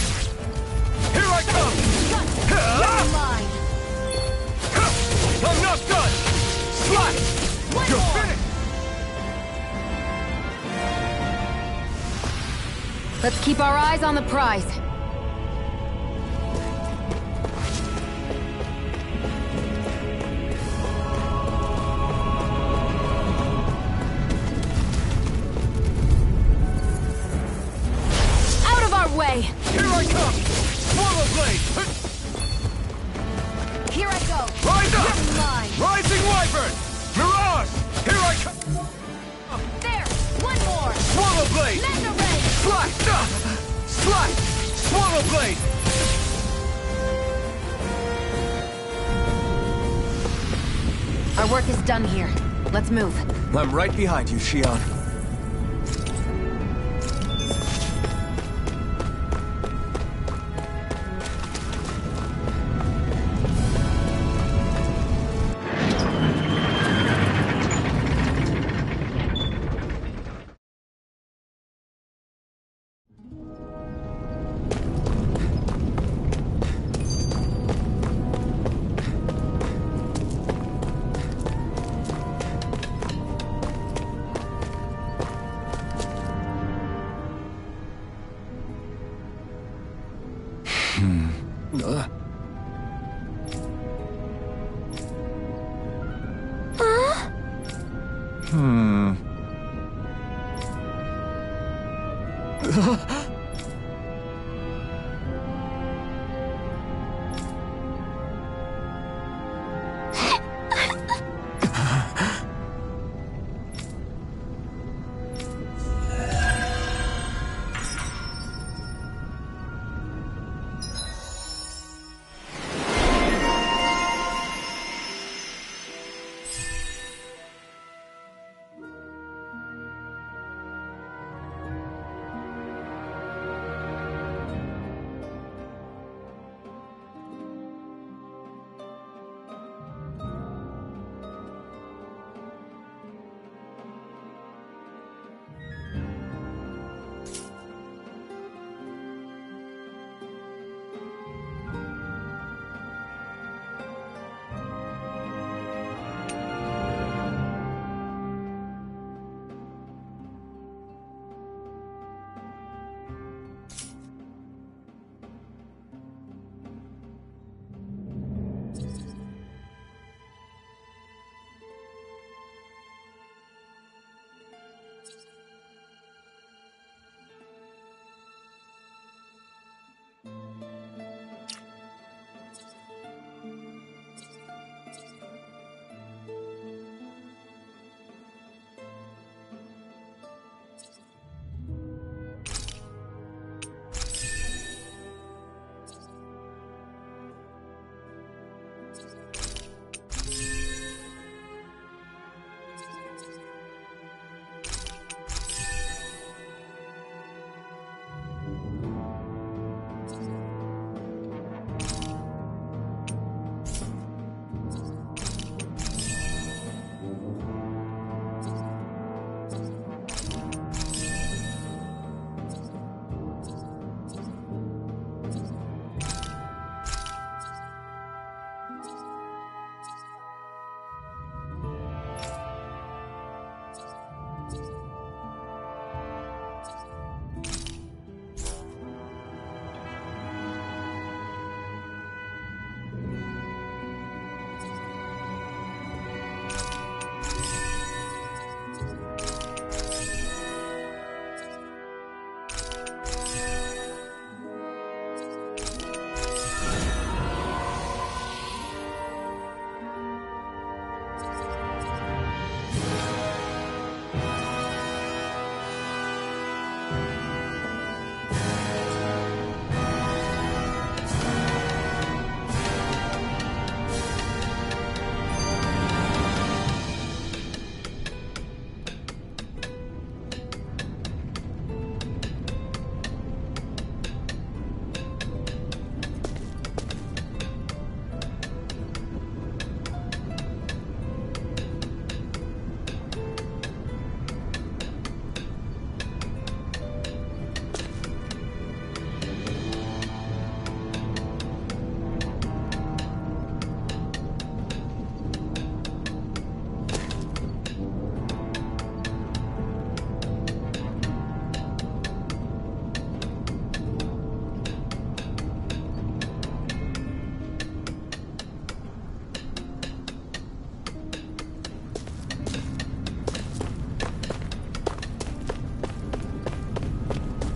Here I come! You're mine! I'm not done! Slash! One You're more. finished! Let's keep our eyes on the prize. Out of our way! Here I come! Swallow blade! Here I go! Rise up! You're mine! Rising Wyvern! Mirage! Here I come! There! One more! Swallow blade! Mega Ray! Slash! Slash! Swallow blade! Our work is done here. Let's move. I'm right behind you, Shion.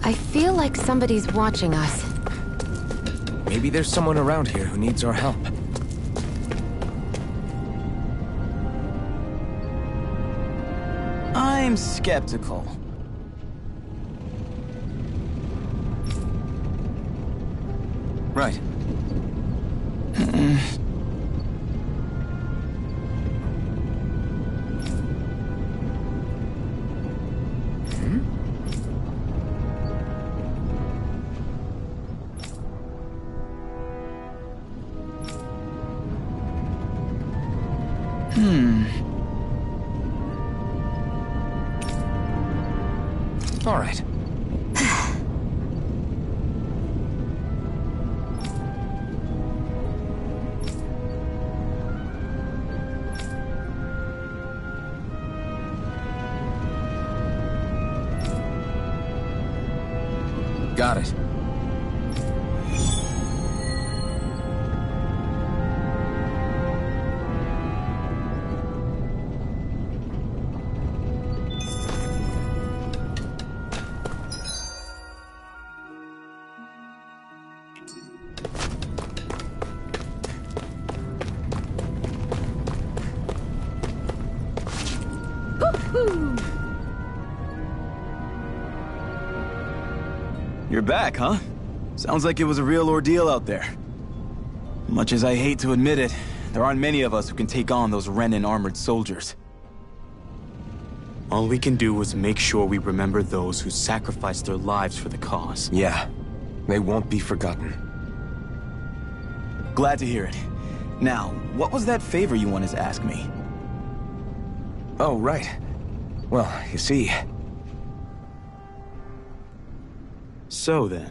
I feel like somebody's watching us. Maybe there's someone around here who needs our help. I'm skeptical. Right. All right. Got it. You're back, huh? Sounds like it was a real ordeal out there. Much as I hate to admit it, there aren't many of us who can take on those Renan armored soldiers. All we can do is make sure we remember those who sacrificed their lives for the cause. Yeah, they won't be forgotten. Glad to hear it. Now, what was that favor you wanted to ask me? Oh, right. Well, you see... So then,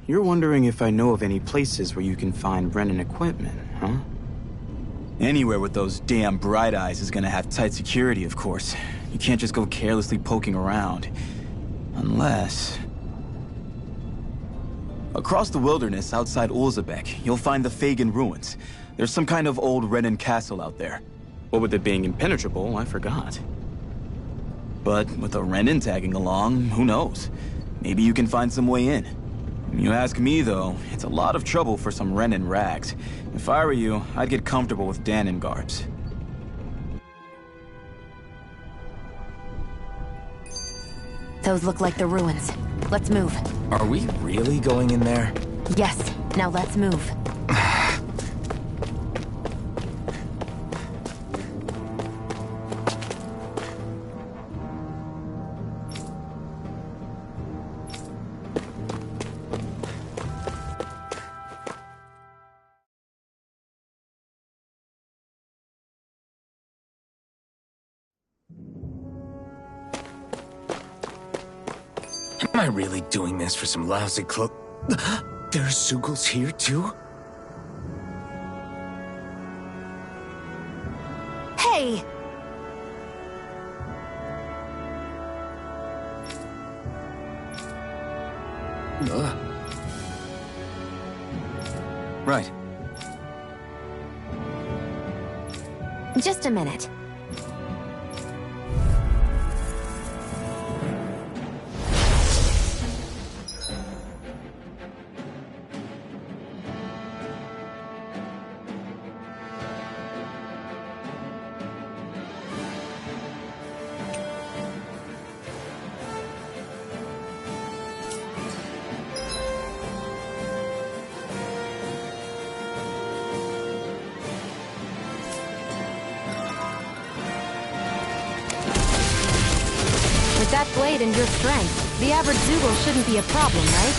you're wondering if I know of any places where you can find Renan equipment, huh? Anywhere with those damn bright eyes is gonna have tight security, of course. You can't just go carelessly poking around. Unless... Across the wilderness outside Ulzebek, you'll find the Fagan ruins. There's some kind of old Renan castle out there. What with it being impenetrable, I forgot. But with a Renan tagging along, who knows? Maybe you can find some way in. You ask me, though, it's a lot of trouble for some Renan rags. If I were you, I'd get comfortable with Danon garbs. Those look like the ruins. Let's move. Are we really going in there? Yes. Now let's move. Am I really doing this for some lousy clo- There's Zeugles here, too? Hey! Right. Just a minute. With that blade and your strength, the average Zeugle shouldn't be a problem, right?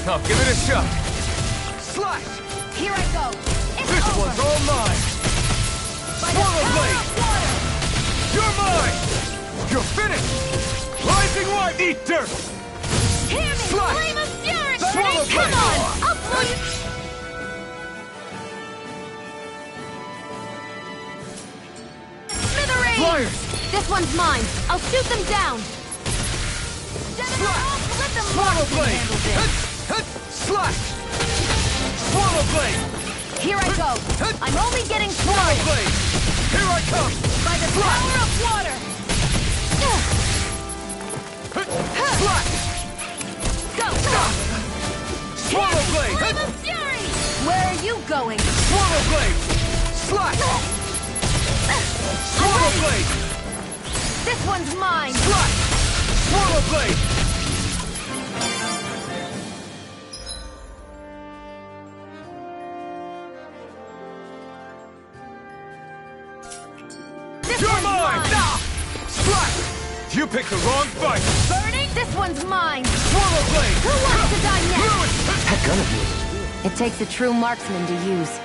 I'll give it a shot. Slash! Here I go. It's This over. one's all mine! By the Swallow power blade! of water. You're mine! You're finished! Rising light, eat dirt! Hear me! Slash! Flame of fury! Swallow Come blade! on! I'll blow you... Smithereens! Flyers! This one's mine. I'll shoot them down. General, let them Swallow march blade! handle this. Hut! Hut! Slash! Swallow blade! Here I go. I'm only getting Swallow started. blade! Here I come! By the power of water. Hut! Slash! you going? Swallow blade! Slash! Swallow blade! This one's mine! Slash! Swallow blade! This You're one's mine! mine! Ah! Slash! You picked the wrong fight! Burning? This one's mine! Swallow blade! Who wants to die next? That gun of yours is weird. It takes a true marksman to use.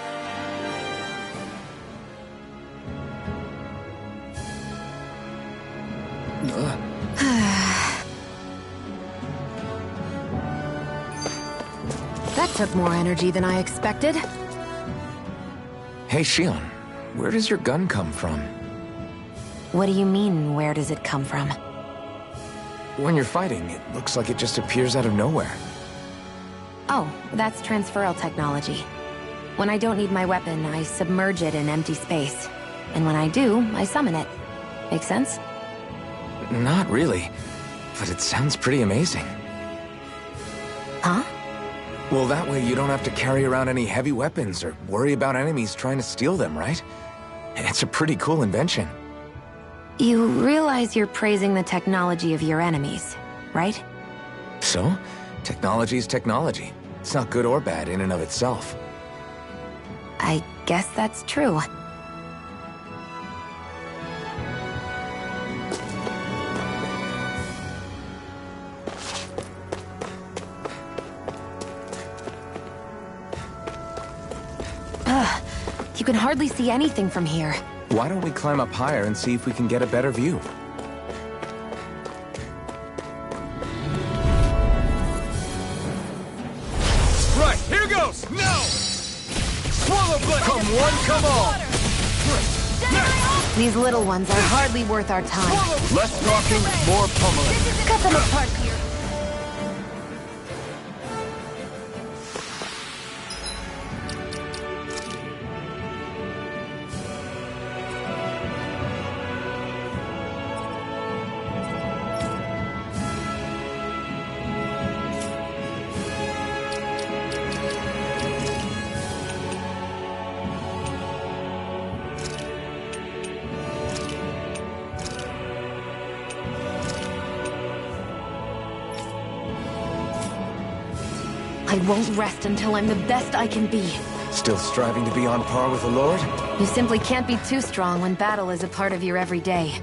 That took more energy than I expected. Hey, Shion, where does your gun come from? What do you mean, where does it come from? When you're fighting, it looks like it just appears out of nowhere. Oh, that's transferal technology. When I don't need my weapon, I submerge it in empty space. And when I do, I summon it. Make sense? Not really, but it sounds pretty amazing. Huh? Well, that way you don't have to carry around any heavy weapons or worry about enemies trying to steal them, right? It's a pretty cool invention. You realize you're praising the technology of your enemies, right? So, technology's technology. It's not good or bad in and of itself. I guess that's true. Ugh, you can hardly see anything from here. Why don't we climb up higher and see if we can get a better view? Right, here goes! Now! Swallow blade! Come one, come all! These little ones are hardly worth our time. Less talking, more pummeling. Cut them apart, Peter. I won't rest until I'm the best I can be. Still striving to be on par with the Lord? You simply can't be too strong when battle is a part of your everyday.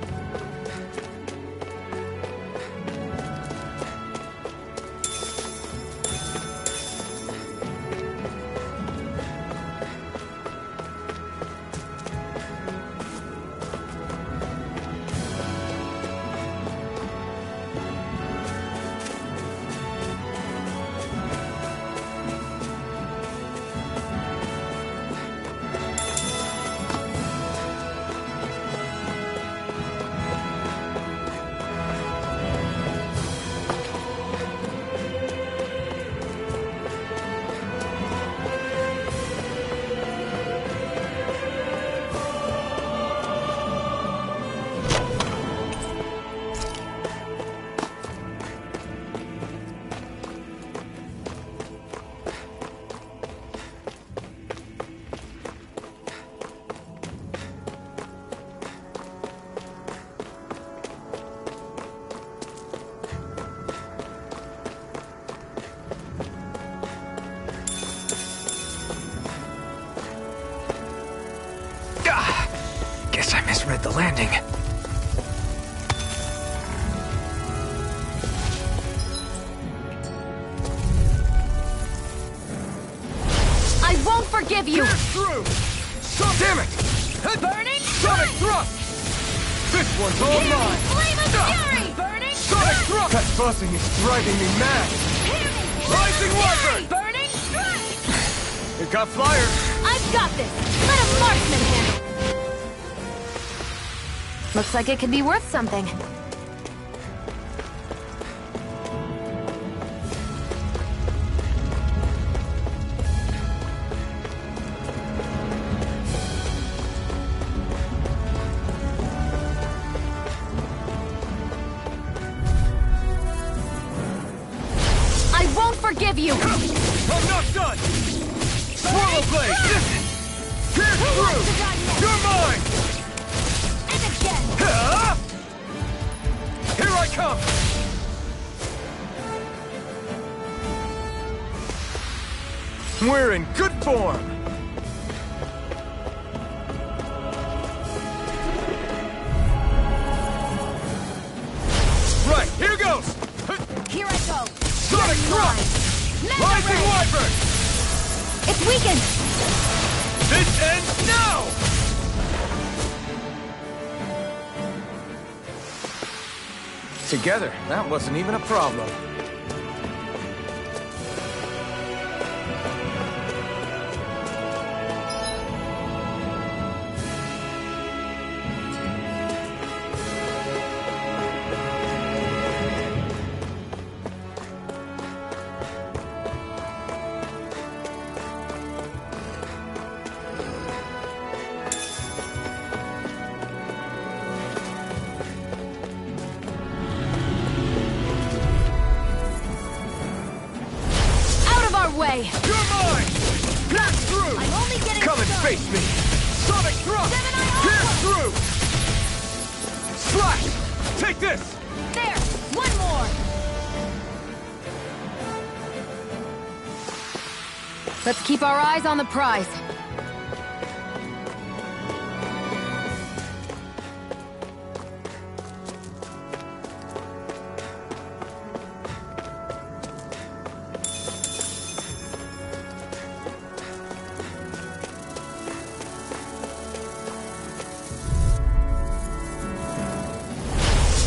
Guess I misread the landing. I won't forgive you! Through! Damn it! Burning Sonic thrust! This one's all mine! Flame of fury! Burning Sonic thrust! That buzzing is driving me mad! Rising Wyvern! Burning strike! It got fired! I've got this! Let a marksman handle! Looks like it could be worth something. I won't forgive you! I'm not done! Swallow blade! Pierce through! You're mine! And again! Here I come! We're in good form! Right, here goes! Here I go! Sonic Thrust! Rising Wyvern! It's weakened! This ends now! Together, that wasn't even a problem. Way. You're mine! Pierce through! I'm only getting Come and started. face me! Sonic Thrust! Pierce through! Slash! Take this! There! One more! Let's keep our eyes on the prize.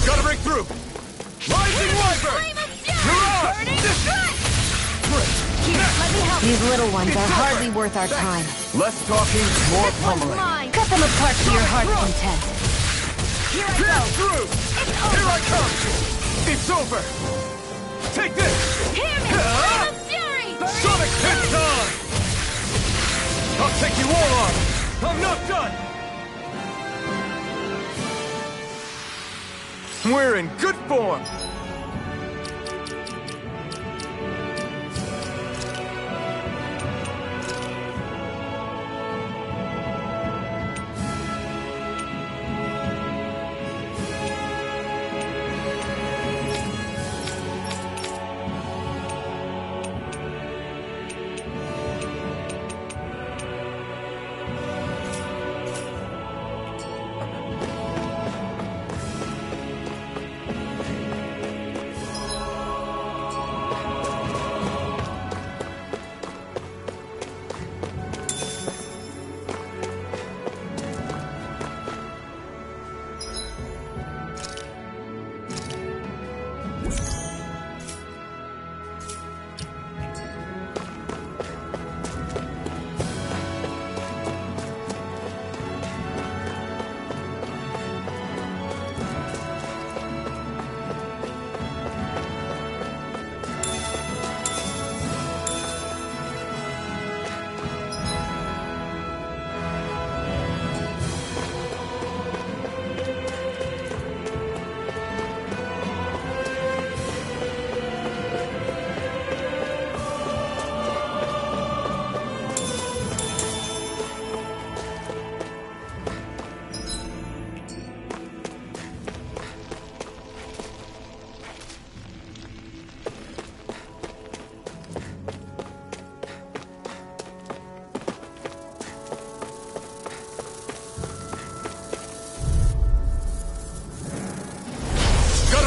Gotta break through! Rising Wyvern! You're on! Here, let me help. These little ones are hardly worth our time. Less talking, more This one's pummeling. mine. Cut them apart to your heart's content. Here I Pierce go. through! It's over. Here I come! It's over! Take this! Hear me! Flame of Fury! Sonic hit time! I'll take you all on! I'm not done! We're in good form!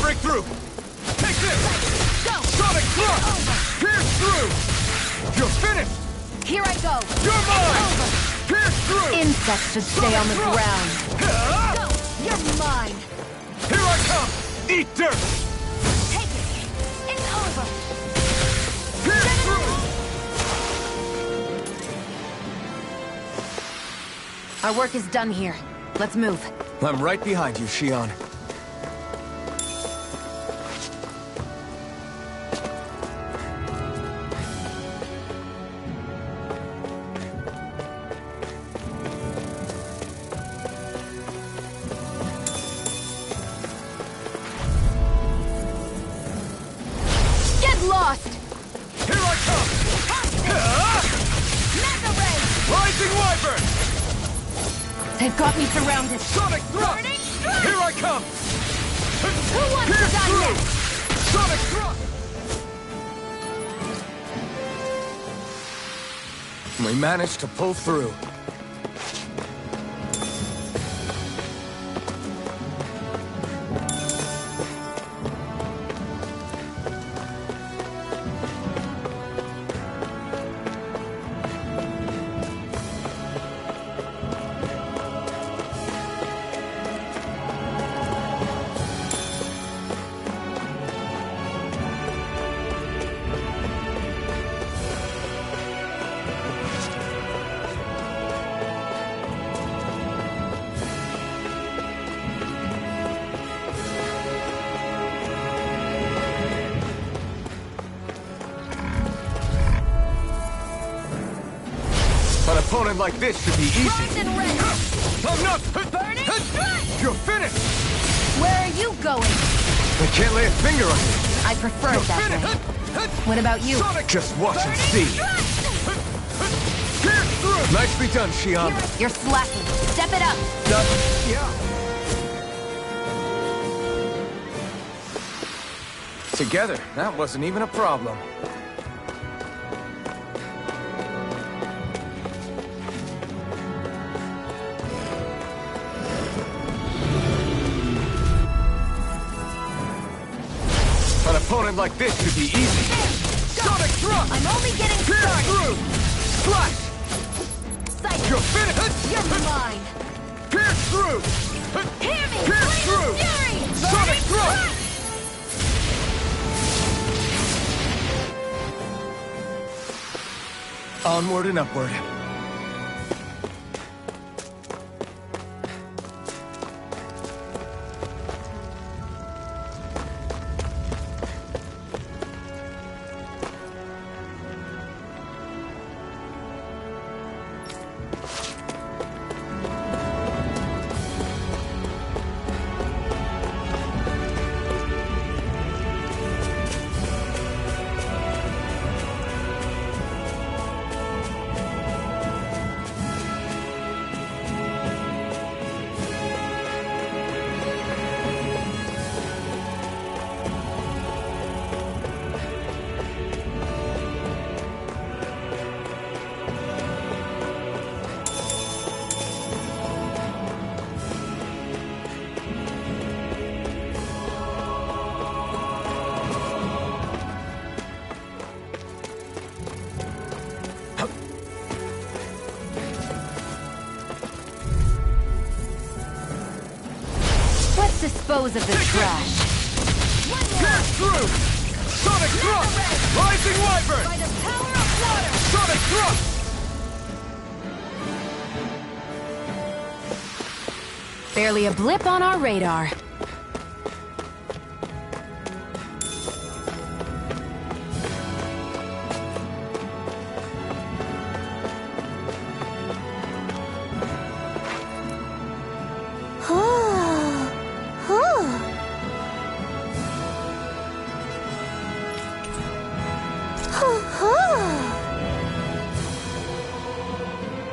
Break through! Take this! Go! Sonic Thrust! Pierce through! You're finished! Here I go! You're mine! Pierce through! Insects should stay on the ground. Go! You're mine! Here I come! Eat dirt! Take it! It's over! Pierce through! Our work is done here. Let's move. I'm right behind you, Shion. Get lost! Here I come! Mega They've got me surrounded. Sonic thrust! Burning strike! Here I come! Who wants to die next? Sonic thrust! We managed to pull through. An opponent like this should be easy. Rise and rest! I'm not! Burning strike! You're finished! Where are you going? I can't lay a finger on you. I prefer it that way. What about you? Sonic! Just watch and Burning see. strike! Pierce through! Nicely done, Xion. You're slacking. Step it up. Yeah. Together, that wasn't even a problem. An opponent like this should be easy. Sonic thrust! I'm only getting Pierce started. through! Slash! Psycho. You're finished! You're mine. Pierce through! Hear me! Pierce Blade through! of Fury! Sonic Burning thrust! strike! Onward and upward. Let's dispose of this trash. Pierce through! Sonic thrust! Rising Wyvern! By the power of water! Sonic thrust! Barely a blip on our radar.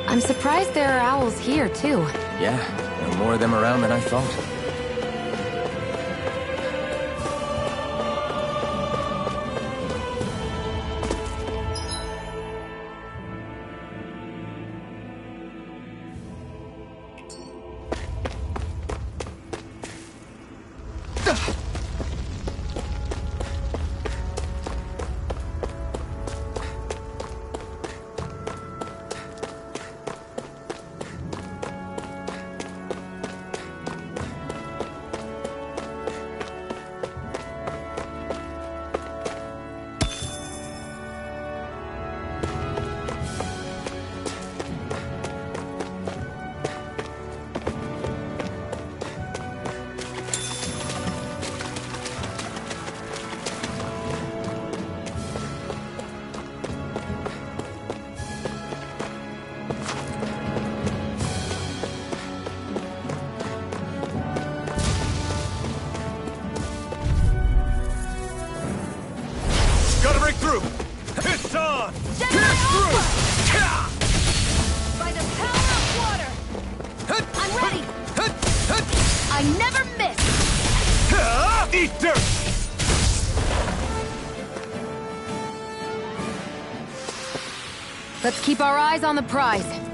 I'm surprised there are owls here, too. Yeah, there are more of them around than I thought. Through! It's on! Pierce through! By the power of water! I'm I'm ready! I never miss! Eat dirt! Let's keep our eyes on the prize.